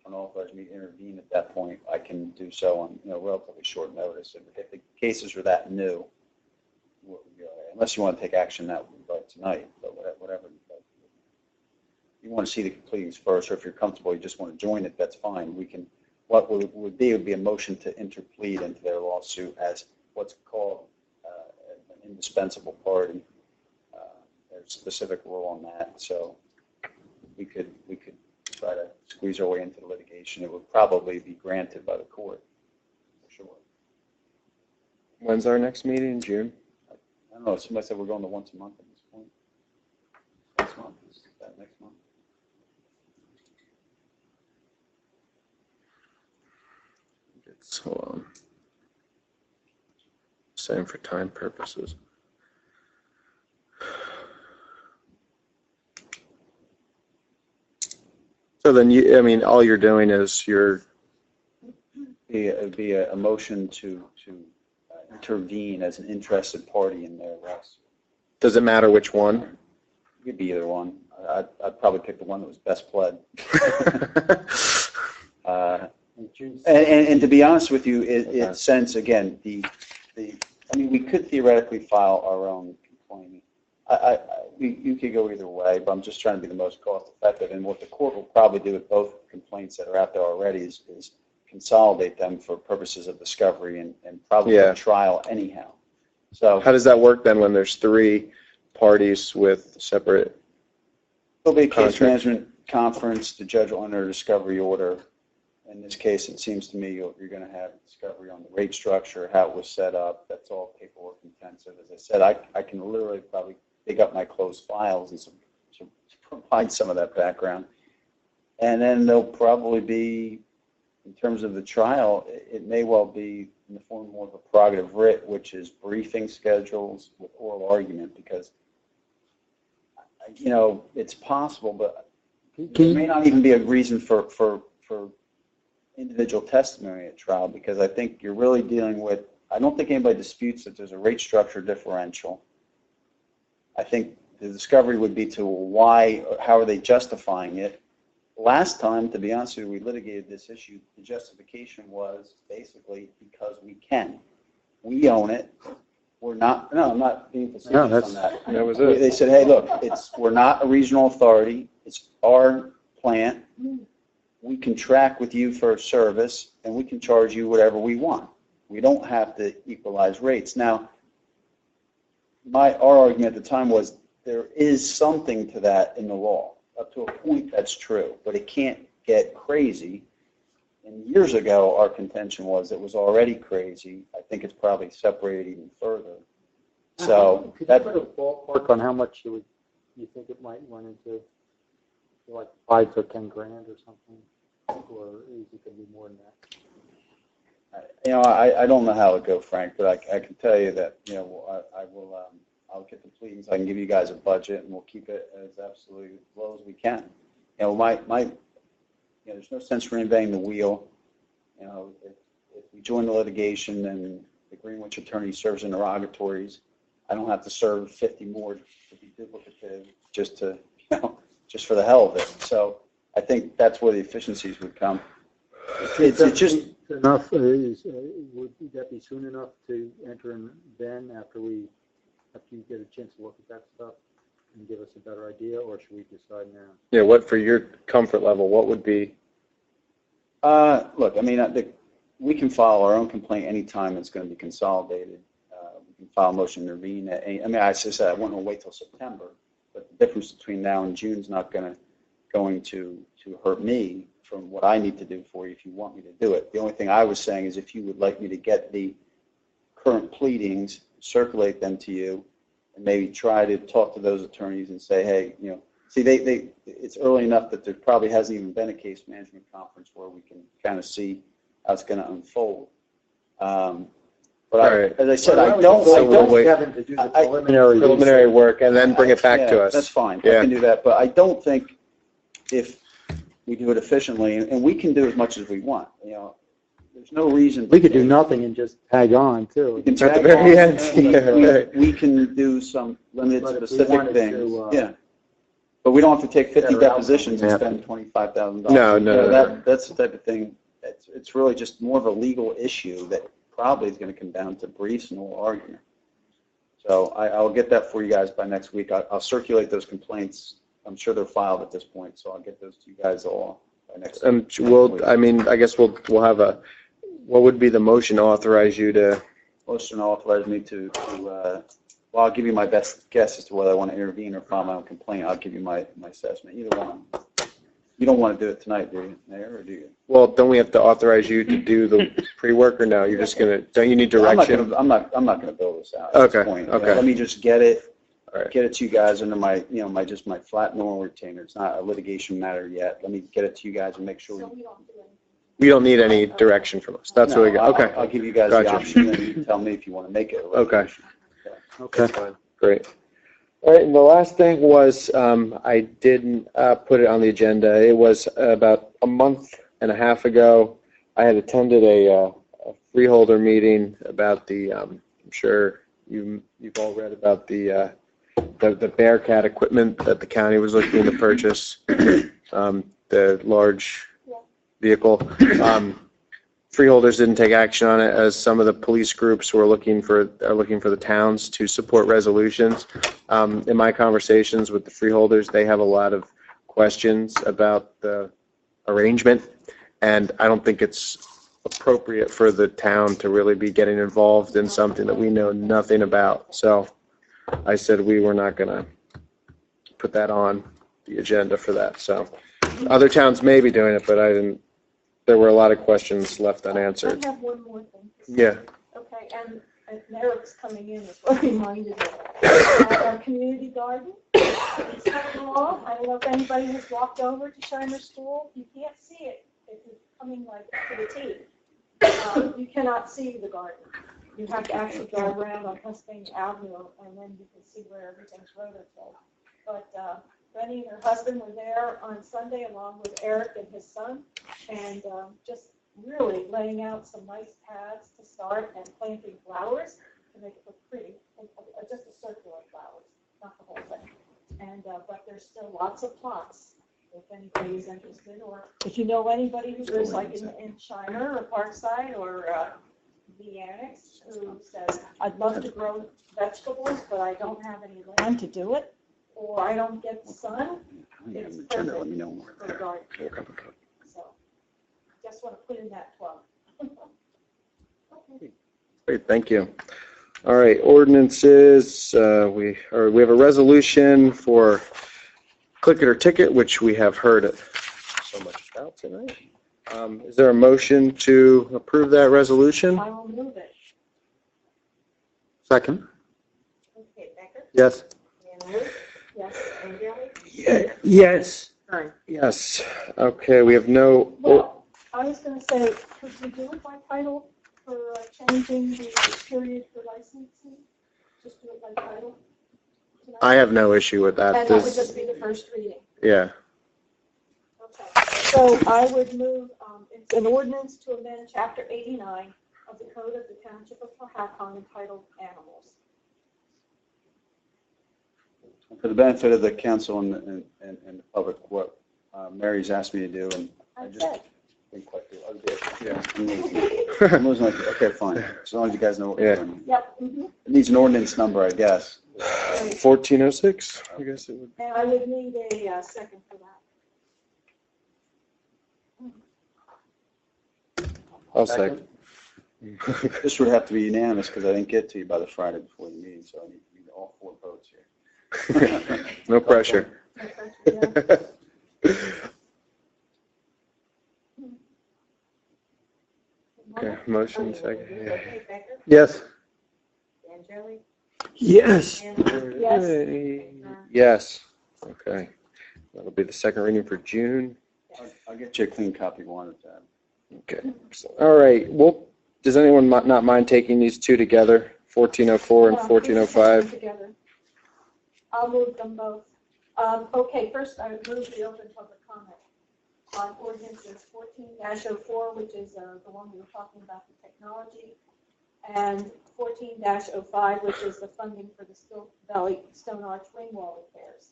unauthorized me to intervene at that point, I can do so on, relatively short notice. If the cases are that new, unless you want to take action that tonight, but whatever. You want to see the pleadings first, or if you're comfortable, you just want to join it, that's fine. We can. What would be a motion to interplead into their lawsuit as what's called an indispensable party. There's a specific rule on that, so we could try to squeeze our way into the litigation. It would probably be granted by the court, for sure. When's our next meeting? In June? I don't know. Somebody said we're going to once a month at this point. Next month. Is that next month? Hold on. Same for time purposes. So then all you're doing is it would be a motion to intervene as an interested party in their arrest. Does it matter which one? It could be either one. I'd probably pick the one that was best pled. And to be honest with you, it sends, again, we could theoretically file our own complaint. You could go either way, but I'm just trying to be the most cost effective. And what the court will probably do with both complaints that are out there already is consolidate them for purposes of discovery and probably trial anyhow. So how does that work then when there's three parties with separate? There'll be a case management conference. The judge will enter a discovery order. In this case, it seems to me you're going to have discovery on the rate structure, how it was set up. That's all paperwork intensive. As I said, I can literally probably dig up my closed files and to provide some of that background. And then there'll probably be, in terms of the trial, it may well be in the form more of a prerogative writ, which is briefing schedules with oral argument, because, it's possible, but there may not even be a reason for individual testimony at trial, because I think you're really dealing with, I don't think anybody disputes that there's a rate structure differential. I think the discovery would be to how are they justifying it? Last time, to be honest with you, we litigated this issue. The justification was basically because we can. We own it. I'm not being facetious on that. That was it. They said, hey, look, we're not a regional authority. It's our plant. We can track with you for a service, and we can charge you whatever we want. We don't have to equalize rates. Now, our argument at the time was there is something to that in the law. Up to a point, that's true, but it can't get crazy. And years ago, our contention was it was already crazy. I think it's probably separated even further. So could you put a ballpark on how much you think it might run into, like $5 to $10 grand or something, or is it going to be more than that? I don't know how it go, Frank, but I can tell you that I'll get the pleadings. I can give you guys a budget, and we'll keep it as absolutely low as we can. There's no sense reinventing the wheel. If we join the litigation and the Greenwich attorney serves interrogatories, I don't have to serve 50 more to be duplicative just for the hell of it. So I think that's where the efficiencies would come. It's just enough. Would that be soon enough to enter in then after you get a chance to look at that stuff and give us a better idea, or should we decide now? Yeah, what for your comfort level, what would be? Look, we can file our own complaint anytime it's going to be consolidated. We can file a motion to intervene. I just said I wouldn't wait till September, but the difference between now and June is not going to hurt me from what I need to do for you if you want me to do it. The only thing I was saying is if you would like me to get the current pleadings, circulate them to you, and maybe try to talk to those attorneys and say, hey, it's early enough that there probably hasn't even been a case management conference where we can kind of see how it's going to unfold. But All right. as I said, So I don't, we'll wait. Kevin to do the I- Preliminary work and then bring it back to Yeah, us. That's fine. I Yeah. can do that, but I don't think if we do it efficiently, and we can do as much as we want, there's no reason. We could do nothing and just tag on We too. can At the tag very on, end, and yeah, right. We can do some limited But if we specific wanted things, to, yeah. But we don't have to take 50 better outcome. depositions and Yeah. spend $25,000. No, You know, no. That's the type of thing, it's really just more of a legal issue that probably is going to come down to briefs and oral argument. So I'll get that for you guys by next week. I'll circulate those complaints. I'm sure they're filed at this point, so I'll get those to you guys all by next week. I guess we'll have what would be the motion to authorize you to, Motion authorized me to, well, I'll give you my best guess as to whether I want to intervene or file my own complaint. I'll give you my assessment, either one. You don't want to do it tonight, do you, Mayor, or do you? well, don't we have to authorize you to do the pre-work or no? You're just don't you need direction? I'm not gonna build this out at this Okay, point. okay. Let me just get it All right. to you guys under my, my flat normal retainer. It's not a litigation matter yet. Let me get it to you guys and make sure. So we don't do anything. We don't need any direction from us. That's what we got. Okay. I'll give you guys the Gotcha. option, and you can tell me if you want to make it a Okay. litigation. Okay. Great. All right, and the last thing was, I didn't put it on the agenda. It was about a month and a half ago. I had attended a freeholder meeting about the, I'm sure you've all read about the Bearcat equipment that the county was looking to purchase, the large vehicle. Freeholders didn't take action on it as some of the police groups were looking for the towns to support resolutions. In my conversations with the freeholders, they have a lot of questions about the arrangement, and I don't think it's appropriate for the town to really be getting involved in something that we know nothing about. So I said we were not going to put that on the agenda for that. So other towns may be doing it, but I didn't. There were a lot of questions left unanswered. I have one more thing. Yeah. Okay, and Eric's coming in, is what reminded me. Our community garden, it's coming along. I don't know if anybody has walked over to Shimer School. You can't see it if you're coming like to the T. You cannot see the garden. You have to actually drive around on Pennsylvania Avenue, and then you can see where everything's rototilled. But Rennie and her husband were there on Sunday along with Eric and his son, and just really laying out some nice paths to start and planting flowers to make it look pretty, and just a circular flowers, not the whole thing. And but there's still lots of plots if anybody is interested, or if you know anybody who lives like in Shimer or Parkside or the Annex who says, I'd love to grow vegetables, but I don't have any land to do it, or I don't get the sun, it's perfect Let me know. for the garden. So, just want to put in that plug. Okay. Great, thank you. All right, ordinances, we have a resolution for click it or ticket, which we have heard so much about tonight. Is there a motion to approve that resolution? I will move it. Second? Okay, Becker? Yes. And Ruth? Yes. And Gilly? Yes. Fine. Yes. Okay, we have no, Well, I was going to say, could we do it by title for changing the period for licensing? Just do it by title? tonight? I have no issue with that. And that would This- just be the first reading. Yeah. Okay, so I would move, it's an ordinance to amend Chapter 89 of the Code of the Township of Cohasset entitled Animals. For the benefit of the council and the public, what Mary's asked me to do, and I just That's it. didn't quite do. I did. Yeah. I'm losing it. Okay, fine. As long as you guys know what we're Yeah. doing. Yep. Mhm. It needs an ordinance number, I guess. 1406, I guess it would. And I would need a second for that. I'll second. This would have to be unanimous because I didn't get to you by the Friday before the meeting, so I need all 4 votes here. No pressure. Okay, motion second. Okay, Becker? Yes. And Jelly? Yes. And yes. Yes. Okay. That'll be the second reading for June. I'll get you a clean copy one at a time. Okay. All right. We'll does anyone not mind taking these two together, 1404 and Yeah, 1405? together. I'll move them both. Okay, first I move the open public comment on ordinances 14-04, which is the one we were talking about, the technology, and 14-05, which is the funding for the Still Valley Stone Arch wing wall repairs.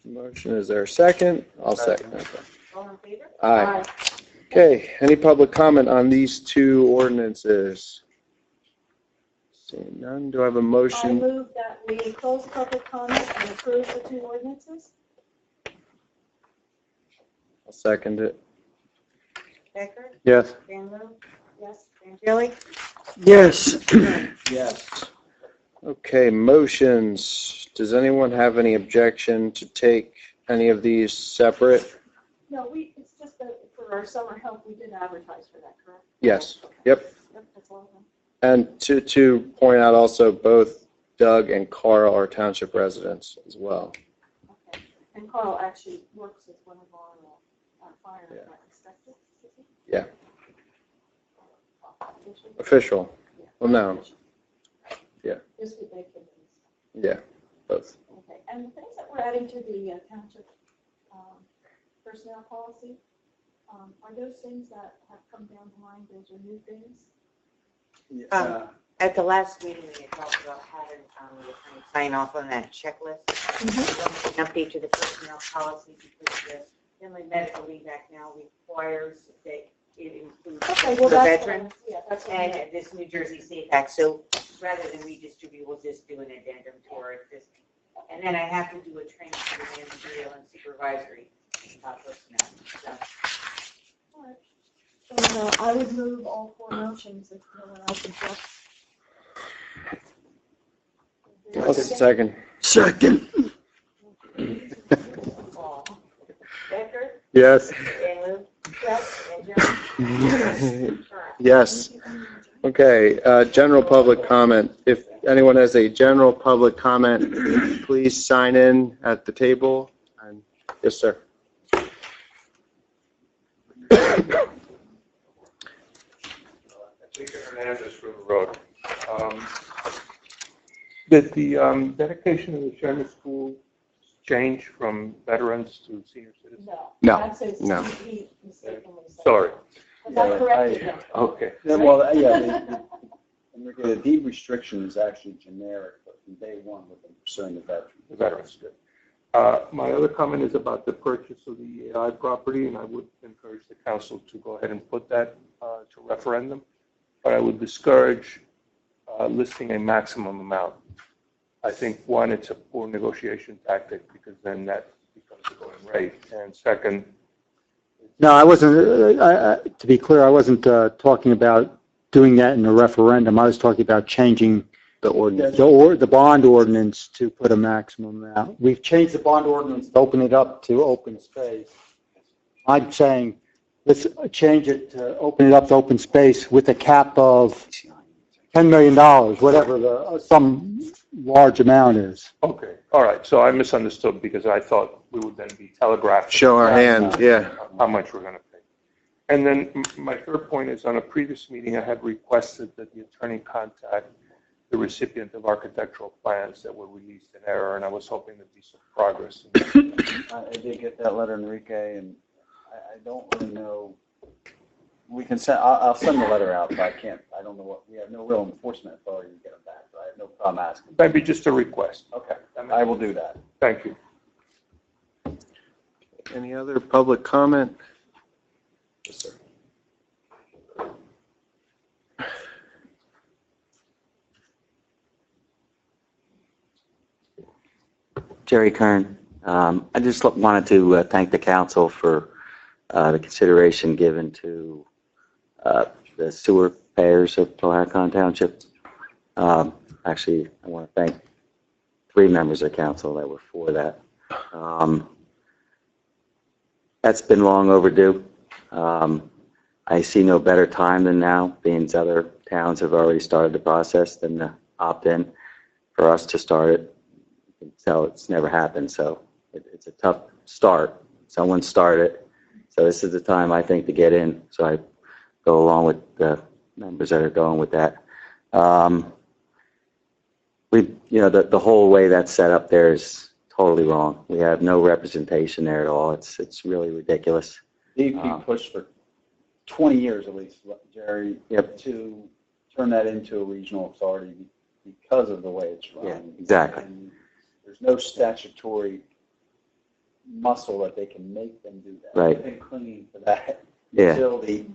Motion, is there a second? I'll second. Okay. All in favor? Aye. Okay, any public comment on these two ordinances? Seeing none, do I have a I motion? move that we close public comment and approve the two ordinances. I'll second it. Becker? Yes. Van Loo? Yes. Angeli? Yes. Yes. Okay, motions. Does anyone have any objection to take any of these separate? No, it's just that for our summer help, we did advertise for that, correct? Yes. Yep. Yep, that's all of them. And to point out also, both Doug and Carl are township residents as well. Okay. And Carl actually works as one of our fire inspectors. is he? Yeah. Official? Official. Yeah. Well, no. Official. Yeah. Just with they can. Yeah, both. Okay, and the things that we're adding to the township personnel policy, are those things that have come down the line, those are new things? At the last meeting, we had talked about having the attorney sign off on that checklist. An update to the personnel policy because the Family Medical Leave Act now requires that it includes Okay, well, the that's veteran yeah, that's what I and meant. this New Jersey Safe Act. So rather than redistribute, we'll just do an addendum to our existing. And then I have to do a training for the managerial and supervisory personnel. So, All right. So I would move all four motions if no one else objects. I'll second. Second. Becker? Yes. Van Loo? Yes. Angeli? Yes. Okay, general public comment. If anyone has a general public comment, please sign in at the table. And yes, sir. Enrique Hernandez, River Road. Did the dedication of the Sherman School change from veterans to senior citizens? No, That says no. he mistakenly said. Sorry. But I corrected him. Okay. Yeah, well, yeah, the deed restriction is actually generic, but from day one, we've been pursuing the veteran. The veterans, good. My other comment is about the purchase of the EAI property, and I would encourage the council to go ahead and put that to referendum. But I would discourage listing a maximum amount. I think, one, it's a poor negotiation tactic because then that becomes the going rate. And second, No, I wasn't, to be clear, I wasn't talking about doing that in a referendum. I was talking about changing The ordinance. the bond ordinance to put a maximum amount. We've changed the bond ordinance to open it up to open space. I'm saying, let's change it to open it up to open space with a cap of $10 million, whatever some large amount is. okay, all right. So I misunderstood because I thought we would then be telegraphing. Show our hand, yeah. How much we're going to pay. And then my third point is, on a previous meeting, I had requested that the attorney contact the recipient of architectural plans that were released in error, and I was hoping there'd be some progress. I did get that letter, Enrique, and I don't really know. We can send, I'll send the letter out, but I don't know what, we have no real enforcement authority to get them back, so I have no problem asking. Maybe just a request. Okay, I will do that. Thank you. Any other public comment? Yes, sir. Jerry Kern. I just wanted to thank the council for the consideration given to the sewer payers of Pelahatcon Township. Actually, I want to thank 3 members of council that were for that. That's been long overdue. I see no better time than now, being other towns have already started the process than the opt-in for us to start it. So it's never happened, so it's a tough start. Someone started, so this is the time, I think, to get in. So I go along with the members that are going with that. The whole way that's set up there is totally wrong. We have no representation there at all. It's really ridiculous. DEP pushed for 20 years at least, Jerry, to turn that into a regional authority because of the way it's run. Yeah, exactly. And there's no statutory muscle that they can make them do that. Right. They've been clinging for that Yeah. facility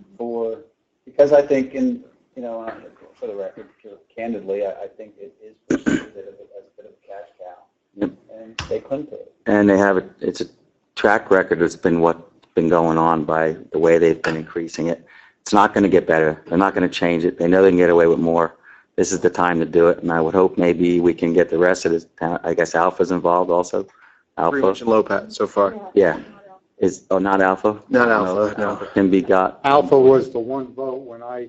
because I think for the record, candidly, I think it is perceived as a bit of a cash cow. Yep. And they cling to it. And it's a track record that's been what's been going on by the way they've been increasing it. It's not going to get better. They're not going to change it. They know they can get away with more. This is the time to do it, and I would hope maybe we can get the rest of this town. I guess Alpha's involved also. Pretty much low, Pat, so far. Yeah. Not Alpha? Not Alpha, no. Can be got. Alpha was the one vote when I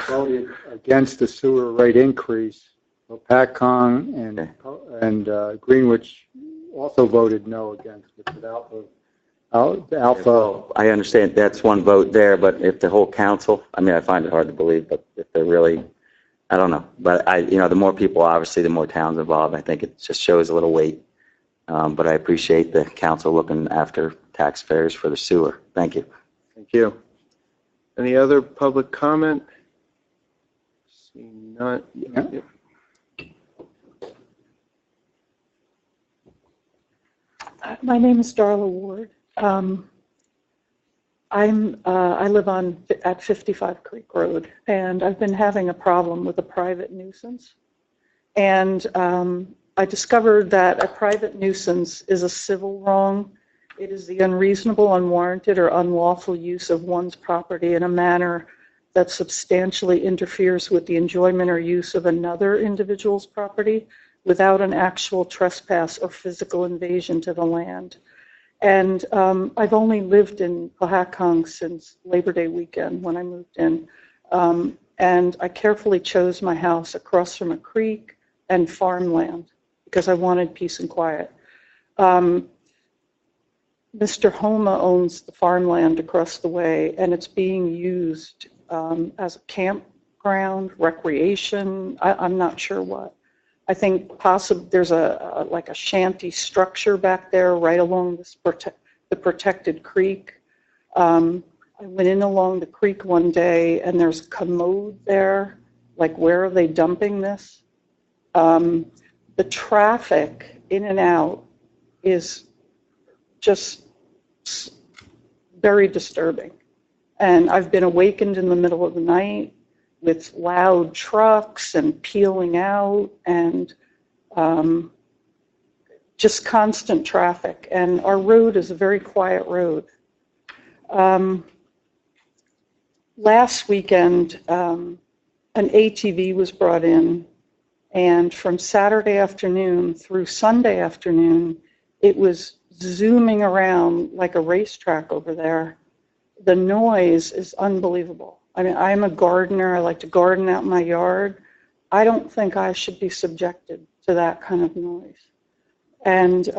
voted against the sewer rate increase. So PatCon and Greenwich also voted no against it, but Alpha. I understand that's one vote there, but if the whole council, I find it hard to believe, but if they're really, I don't know. But the more people, obviously, the more towns involved. I think it just shows a little weight. But I appreciate the council looking after taxpayers for the sewer. Thank you. Thank you. Any other public comment? Seeing none. Yeah. My name is Darla Ward. I live at 55 Creek Road, and I've been having a problem with a private nuisance. And I discovered that a private nuisance is a civil wrong. It is the unreasonable, unwarranted, or unlawful use of one's property in a manner that substantially interferes with the enjoyment or use of another individual's property without an actual trespass or physical invasion to the land. And I've only lived in Cohasset since Labor Day weekend when I moved in. And I carefully chose my house across from a creek and farmland because I wanted peace and quiet. Mr. Homa owns the farmland across the way, and it's being used as a campground, recreation, I'm not sure what. I think possibly there's like a shanty structure back there right along this the protected creek. I went in along the creek one day, and there's a commode there. Like, where are they dumping this? The traffic in and out is just very disturbing. And I've been awakened in the middle of the night with loud trucks and peeling out and just constant traffic. And our road is a very quiet road. Last weekend, an ATV was brought in, and from Saturday afternoon through Sunday afternoon, it was zooming around like a racetrack over there. The noise is unbelievable. I'm a gardener. I like to garden out in my yard. I don't think I should be subjected to that kind of noise. And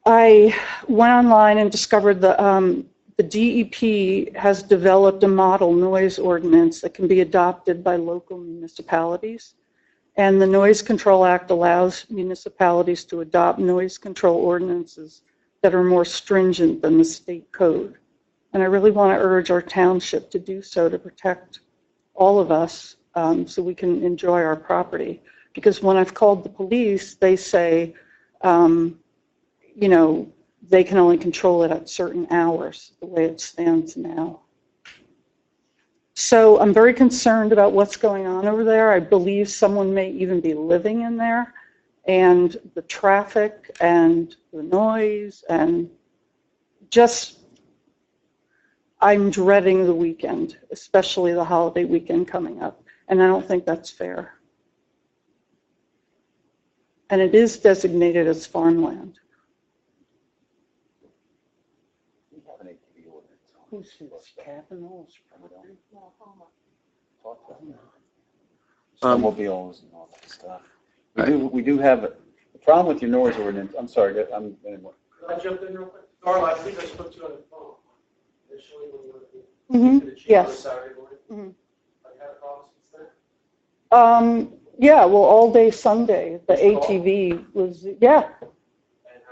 I went online and discovered the DEP has developed a model noise ordinance that can be adopted by local municipalities. And the Noise Control Act allows municipalities to adopt noise control ordinances that are more stringent than the state code. And I really want to urge our township to do so to protect all of us so we can enjoy our property. Because when I've called the police, they say, they can only control it at certain hours, the way it stands now. So I'm very concerned about what's going on over there. I believe someone may even be living in there. And the traffic and the noise and just, I'm dreading the weekend, especially the holiday weekend coming up. And I don't think that's fair. And it is designated as farmland. Who's Cavanaugh's property? Snowmobiles and all that stuff. We do have the problem with your noise ordinance. I'm sorry, Can I jump in real quick? Darla, I think I spoke to you on the phone. initially when you were Mhm, to the chief on yes. Saturday morning? Mhm. Have you had a problem since then? Yeah, well, all day Sunday, the Just call? ATV was, yeah. And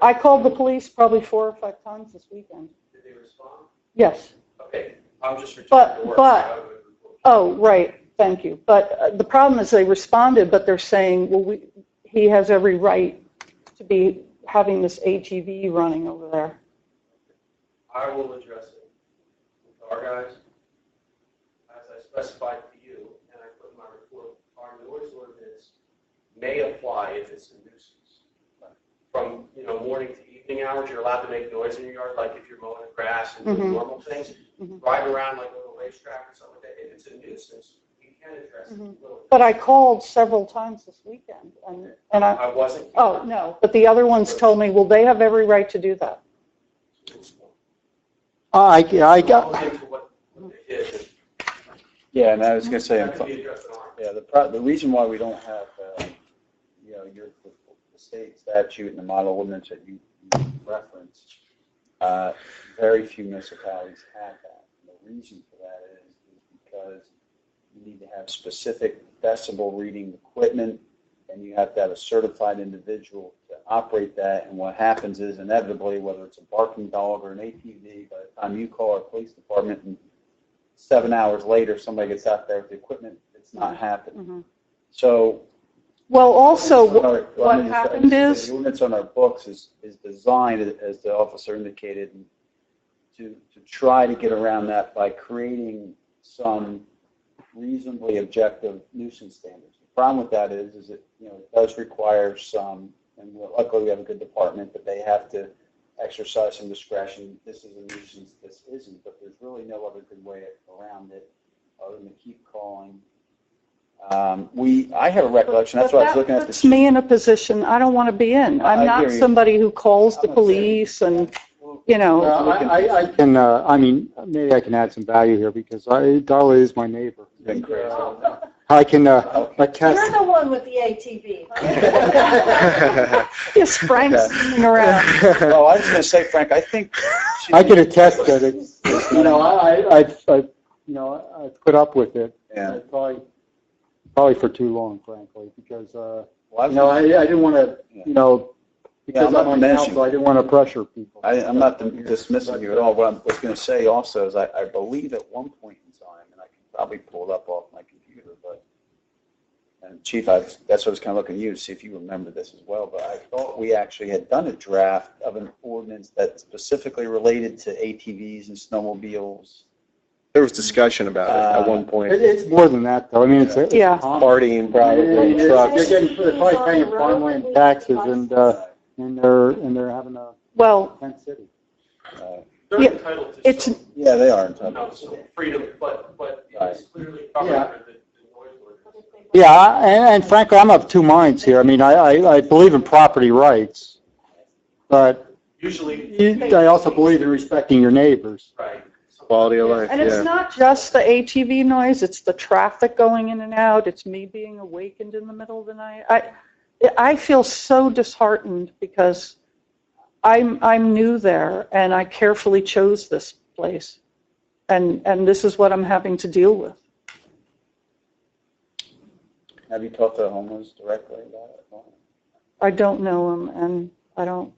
how- I called the police probably 4 or 5 times this weekend. Did they respond? Yes. Okay, I'm just returning But- to work. but- so I would report. Oh, right, thank you. But the problem is they responded, but they're saying, well, he has every right to be having this ATV running over there. I will address it with our guys. As I specified to you, and I put in my report, our noise ordinance may apply if it's a nuisance. From, morning to evening hours, you're allowed to make noise in your yard, like if you're mowing the grass and doing Mhm. normal things. Mhm. Driving around like on a racetrack or something like that, if it's a nuisance, we can address it a Mhm. little bit. But I called several times this weekend, and I, I wasn't. oh, no, but the other ones told me, well, they have every right to do that. I I'll got, look into what they did. Yeah, and I was going to say, That can be addressed in our. yeah, the reason why we don't have, the state statute and the model ordinance that you referenced, very few municipalities have that. And the reason for that is because you need to have specific decibel reading equipment, and you have to have a certified individual to operate that. And what happens is inevitably, whether it's a barking dog or an ATV, by the time you call our police department and 7 hours later, somebody gets out there with the equipment, it's not happening. Mhm. So. Well, also, Well, what I mean, happened is, the ordinance on our books is designed, as the officer indicated, to try to get around that by creating some reasonably objective nuisance standards. The problem with that is it, it does require some, and luckily we have a good department, but they have to exercise some discretion. This is a nuisance, this isn't, but there's really no other good way around it other than to keep calling. I have a recollection, that's why I was looking at That puts the. me in a position I don't want to be in. I I'm not hear you. somebody who calls the I'm not saying- police and, you know. I can, maybe I can add some value here because Darla is my neighbor. Been crazy. I can attest. You're the one with the ATV. huh? Yes, Frank's sitting around. Well, I was going to say, Frank, I think. I can attest that it's, I've put up with it. Yeah. Probably for too long, frankly, because, Well, I didn't want to, because I'm not I'm on diminishing. council, I didn't want to pressure people. I'm not dismissing you at all. What I was going to say also is I believe at one point in time, and I can probably pull it up off my computer, but, and Chief, that's what I was kind of looking at you to see if you remember this as well, but I thought we actually had done a draft of an ordinance that specifically related to ATVs and snowmobiles. There was discussion about it at one point. It's more than that, though. I mean, it's. Yeah. Partying probably, trucks. They're probably paying farmland taxes and they're having a Well, tent city. They're Yeah, entitled to it's- some, Yeah, they are entitled. some freedom, but Right. it's clearly covered Yeah. under the noise ordinance. Yeah, and frankly, I'm of two minds here. I mean, I believe in property rights, but Usually, I also believe in respecting your neighbors. right. Quality of life, and it's yeah. not just the ATV noise, it's the traffic going in and out, it's me being awakened in the middle of the night. I feel so disheartened because I'm new there and I carefully chose this place. And this is what I'm having to deal with. Have you talked to the homeowners directly about it? I don't know them and I don't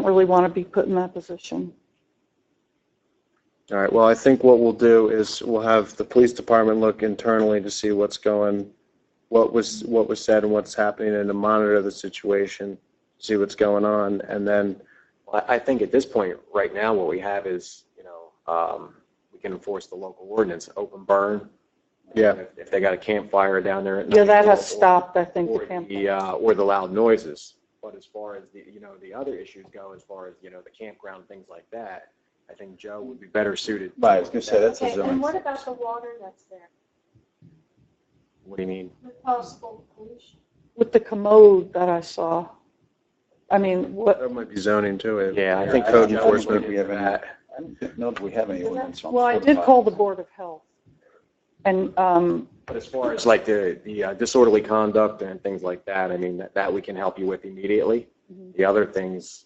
really want to be put in that position. All right, well, I think what we'll do is we'll have the police department look internally to see what was said and what's happening and to monitor the situation, see what's going on, and then I think at this point, right now, what we have is, we can enforce the local ordinance, open burn. Yeah. If they got a campfire down there at Yeah, night, that has or- stopped, I think, the or camp. or the loud noises. But as far as the other issues go, as far as, the campground, things like that, I think Joe would be better suited. Right, I was going to say, that's a Okay, and zone. what about the water that's there? What do you mean? The possible pollution? With the commode that I saw, I mean, what, There might be zoning to it. Yeah, I think I code don't enforcement. think we have any- I don't know if we have any ordinance on. well, I did call the Board of Health. And, But as far as like the disorderly conduct and things like that, I mean, that we can help you with immediately. Mhm. The other things,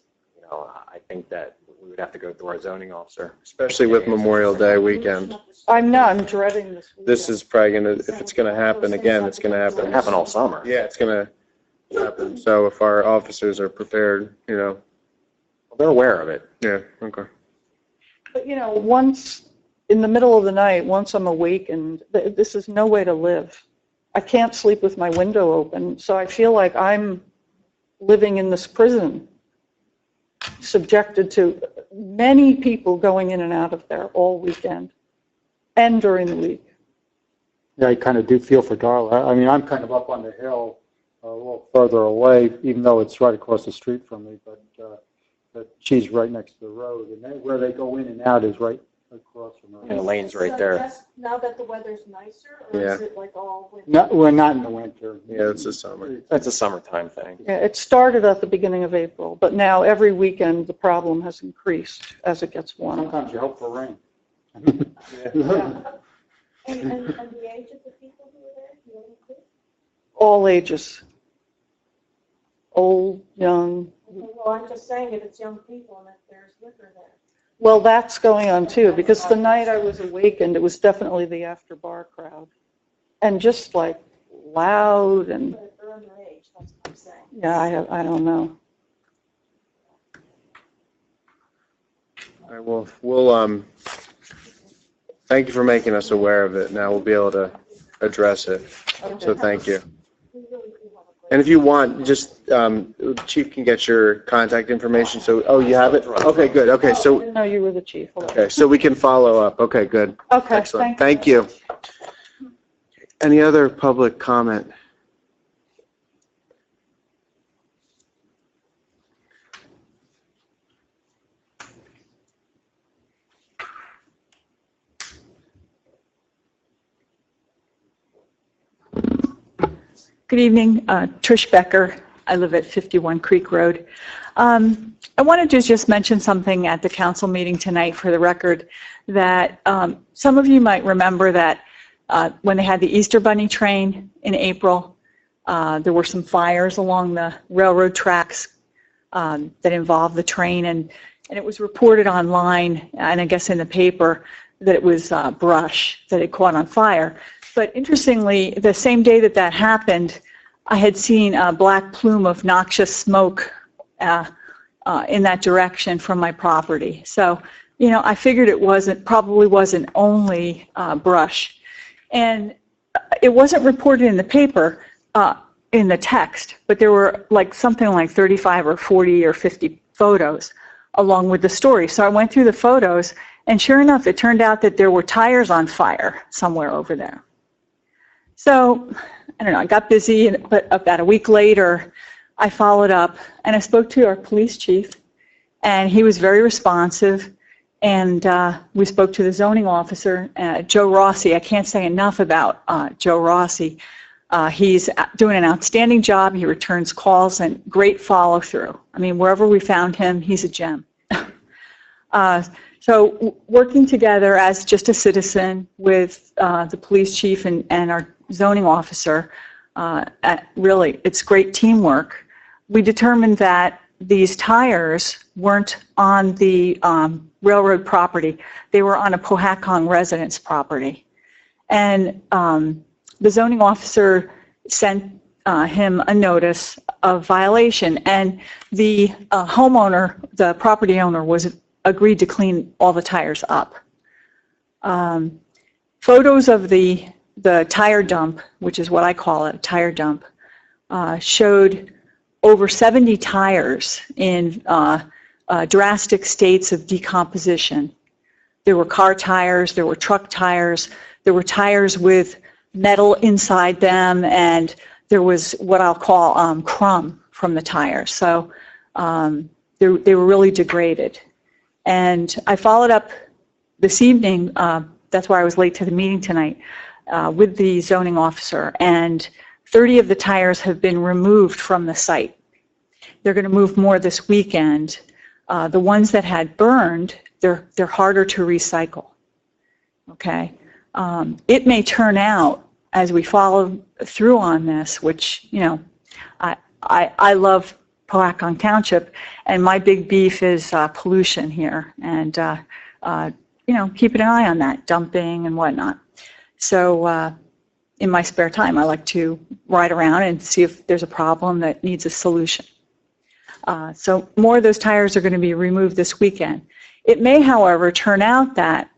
I think that we would have to go through our zoning officer. Especially with Memorial Day weekend. I'm dreading this. This is probably gonna, if it's gonna happen again, it's gonna happen. It happened all summer. Yeah, it's gonna happen. So if our officers are prepared, They're aware of it. yeah, okay. But, once in the middle of the night, once I'm awakened, this is no way to live. I can't sleep with my window open, so I feel like I'm living in this prison, subjected to many people going in and out of there all weekend and during the week. Yeah, I kind of do feel for Darla. I mean, I'm kind of up on the hill, a little further away, even though it's right across the street from me, but she's right next to the road, and where they go in and out is right across from her. And the lane's right So there. just now that the weather's nicer, or is it like all winter? No, we're not in the winter. Yeah, it's the summer. That's a summertime thing. Yeah, it started at the beginning of April, but now every weekend the problem has increased as it gets warmer. Sometimes you hope for rain. And the age of the people who are there, do you have any clue? All ages. Old, young. Okay, well, I'm just saying if it's young people and if there's liquor there. Well, that's going on too, because the night I was awakened, it was definitely the after bar crowd. And just like loud and, But if they're underage, that's what I'm saying. yeah, I don't know. All right, well, we'll, thank you for making us aware of it. Now we'll be able to address it. So thank you. We really do have a great. And if you want, just, Chief can get your contact information. So, oh, you have it? Okay, good. Okay, I so, didn't know you were the chief. Hello. okay, so we can follow up. Okay, good. Okay, Excellent. Thank you. Any other public comment? Good evening, Trish Becker. I live at 51 Creek Road. I wanted to just mention something at the council meeting tonight for the record, that some of you might remember that when they had the Easter Bunny train in April, there were some fires along the railroad tracks that involved the train, and it was reported online, and I guess in the paper, that it was brush that had caught on fire. But interestingly, the same day that that happened, I had seen a black plume of noxious smoke in that direction from my property. So, I figured it probably wasn't only brush. And it wasn't reported in the paper, in the text, but there were something like 35 or 40 or 50 photos along with the story. So I went through the photos, and sure enough, it turned out that there were tires on fire somewhere over there. So, I don't know, I got busy, but about a week later, I followed up, and I spoke to our police chief, and he was very responsive, and we spoke to the zoning officer, Joe Rossi. I can't say enough about Joe Rossi. He's doing an outstanding job. He returns calls and great follow-through. I mean, wherever we found him, he's a gem. So working together as just a citizen with the police chief and our zoning officer, really, it's great teamwork. We determined that these tires weren't on the railroad property. They were on a Pohatcong residence property. And the zoning officer sent him a notice of violation, and the homeowner, the property owner, was agreed to clean all the tires up. Photos of the tire dump, which is what I call it, a tire dump, showed over 70 tires in drastic states of decomposition. There were car tires, there were truck tires, there were tires with metal inside them, and there was what I'll call crumb from the tires. So they were really degraded. And I followed up this evening, that's why I was late to the meeting tonight, with the zoning officer, and 30 of the tires have been removed from the site. They're going to move more this weekend. The ones that had burned, they're harder to recycle. Okay? It may turn out, as we follow through on this, which, I love Powhatan Township, and my big beef is pollution here, and keeping an eye on that, dumping and whatnot. So in my spare time, I like to ride around and see if there's a problem that needs a solution. So more of those tires are going to be removed this weekend. It may, however, turn out that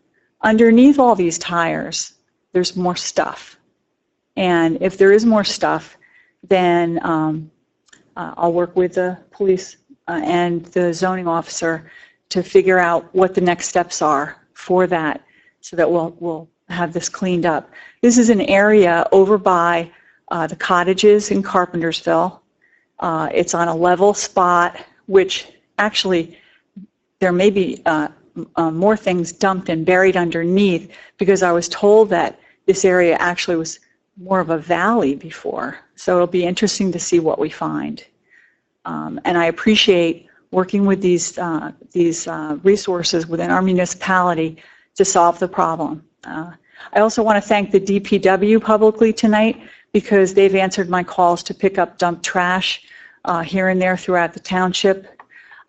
underneath all these tires, there's more stuff. And if there is more stuff, then I'll work with the police and the zoning officer to figure out what the next steps are for that, so that we'll have this cleaned up. This is an area over by the cottages in Carpentersville. It's on a level spot, which actually there may be more things dumped and buried underneath, because I was told that this area actually was more of a valley before. So it'll be interesting to see what we find. And I appreciate working with these resources within our municipality to solve the problem. I also want to thank the DPW publicly tonight, because they've answered my calls to pick up dump trash here and there throughout the township.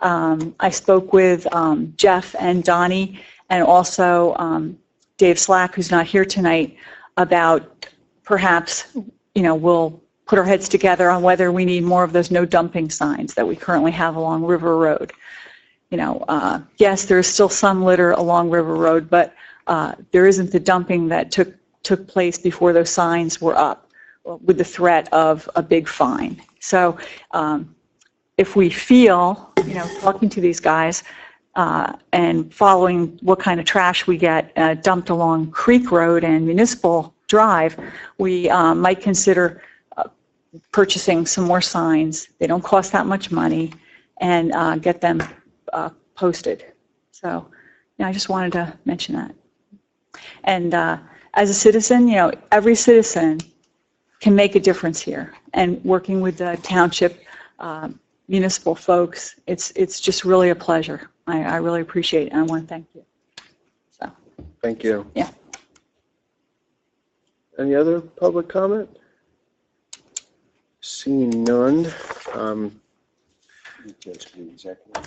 I spoke with Jeff and Donnie, and also Dave Slack, who's not here tonight, about perhaps, we'll put our heads together on whether we need more of those no dumping signs that we currently have along River Road. Yes, there's still some litter along River Road, but there isn't the dumping that took place before those signs were up, with the threat of a big fine. So if we feel, talking to these guys and following what kind of trash we get dumped along Creek Road and Municipal Drive, we might consider purchasing some more signs. They don't cost that much money, and get them posted. So I just wanted to mention that. And as a citizen, every citizen can make a difference here. And working with the township municipal folks, it's just really a pleasure. I really appreciate it, and I want to thank you. So. Thank you. Yeah. Any other public comment? Seeing none.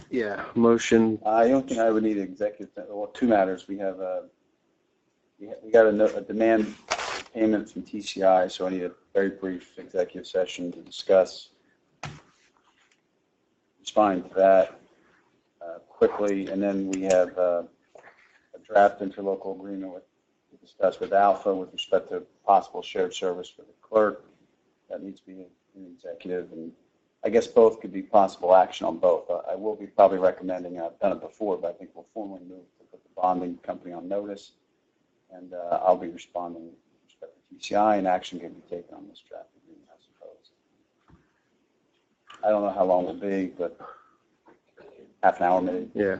Yeah, motion. The only thing I would need executive, well, two matters. We have we got a demand payment from TCI, so I need a very brief executive session to discuss responding to that quickly, and then we have a draft interlocal agreement to discuss with Alpha with respect to possible shared service for the clerk. That needs to be an executive, and I guess both could be possible action on both. I will be probably recommending, I've done it before, but I think we'll formally move to put the bonding company on notice, and I'll be responding with respect to TCI, and action can be taken on this draft agreement, I suppose. I don't know how long it'll be, but half an hour maybe. Yeah.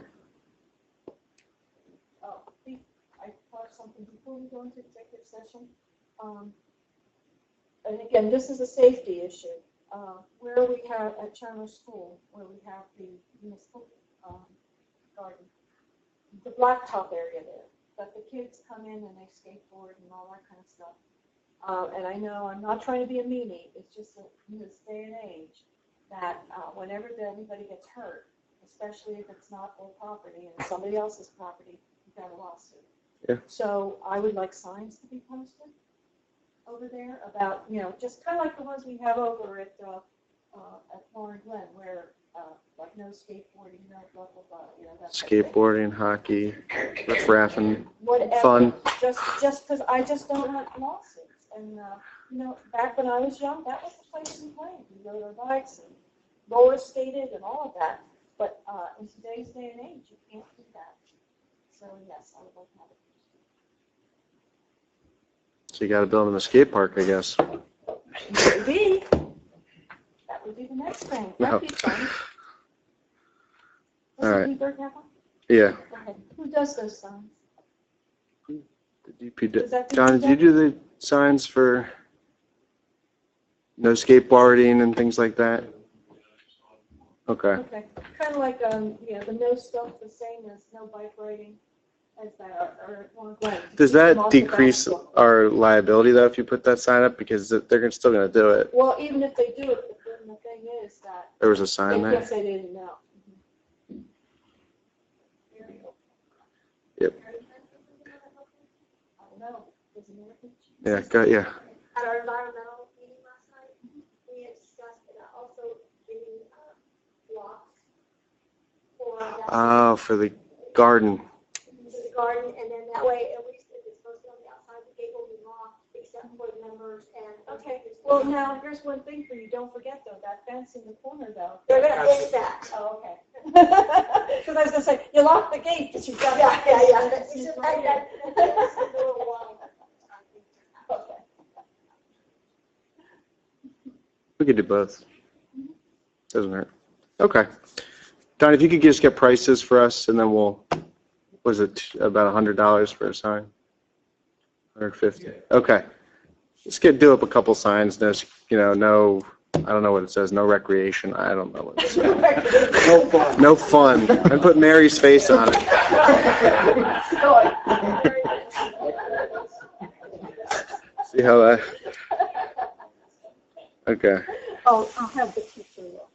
I thought something before we go into executive session. And again, this is a safety issue. Where we have at Chandler School, where we have the municipal garden, the blacktop area there, that the kids come in and they skateboard and all that kind of stuff. And I know I'm not trying to be a meanie. It's just that in this day and age that whenever anybody gets hurt, especially if it's not their property and somebody else's property, you've got a lawsuit. Yeah. So I would like signs to be posted over there about, just kind of like the ones we have over at Warren Glen, where like no skateboarding, no blah blah blah, that Skateboarding, hockey, riffraffing, whatever. fun. Just because I just don't want lawsuits. And back when I was young, that was the place we played. We rode our bikes and roller skated and all of that. But in today's day and age, you can't do that. So yes, I would like to have it. So you got to build them a skate park, I guess. Maybe. That would be the next thing. That'd be fun. All right. Does the have one? Yeah. Go ahead. Who does those signs? The DPW. Is that the John, did you do the signs for no skateboarding and things like that? Okay. Okay. Kind of like, the no stuff, the same as no bike riding. Does that decrease our liability though if you put that sign up, because they're still going to do it? Well, even if they do it, then the thing is that. There was a sign there? Yes, they didn't know. Yep. I don't know. Doesn't matter. Yeah, got you. At our environmental meeting last night, we had discussed also giving blocks for For the garden. the garden, and then that way, at least if it's supposed to be on the outside, the gate will be locked except for the members and. Okay, well, now, here's one thing for you, don't forget though, that fence in the corner though. They're gonna fix that. Oh, okay. Because I was gonna say, you locked the gate, but you've got. Yeah. It's just like that. Okay. We could do both. Doesn't hurt. Okay. Don, if you could just get prices for us, and then we'll, was it about $100 for a sign? 150. Okay. Just do up a couple signs. No, no, I don't know what it says. No recreation. I don't know what it says. No fun. No fun. And put Mary's face on it. See how that? Okay. I'll have the teacher look.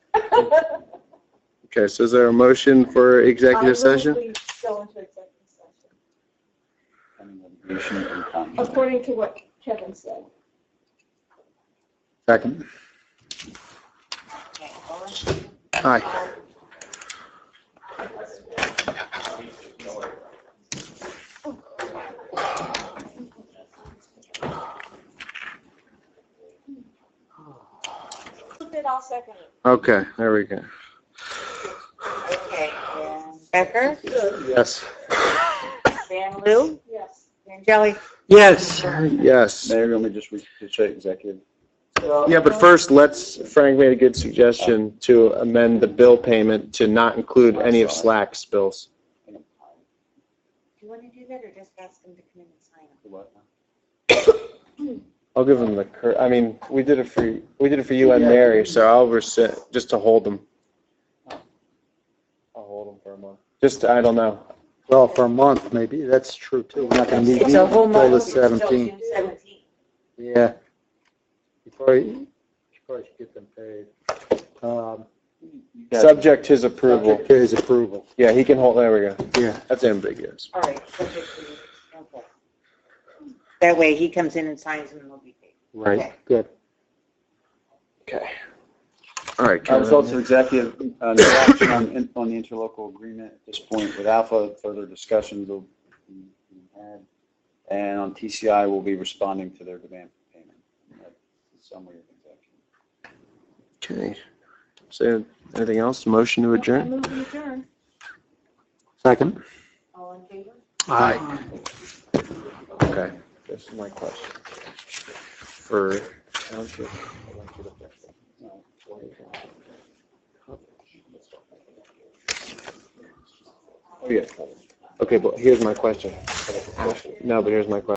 Okay, so is there a motion for executive session? We go into executive session, Litigation and comment. according to what Kevin said. Second. Aye. I'll second it. Okay, there we go. Okay, Dan Becker, Yes. Dan Liu, Yes. Dan Jelly. Yes. Yes. Mayor, let me just say executive. Yeah, but first, Frank made a good suggestion to amend the bill payment to not include any of Slack's bills. Do you want to do that or just ask them to come in and sign them? I'll give them I mean, we did it for you and Mary, so I'll rescind, just to hold them. I'll hold them for a month. I don't know. Well, for a month, maybe, that's true too. We're not gonna meet It's a whole until the month. 17th. 17th. Yeah. You probably should get them paid. Subject his approval. Subject to his approval. Yeah, he can hold, there we go. Yeah. That's ambiguous. All right. Subject to- okay. That way he comes in and signs them and they'll be paid. Right, Okay. good. Okay. All right, Results Kevin. of executive, no action on the interlocal agreement at this point. With Alpha, further discussions will be had. And on TCI, we'll be responding to their demand for payment. That's the summary of executive. Okay. So, anything else? Motion to I adjourn? move to adjourn. Second. All in favor? Aye. Okay. This is my question. For township, elected officials. Oh, yeah. Okay, but here's my question. No, but here's my question.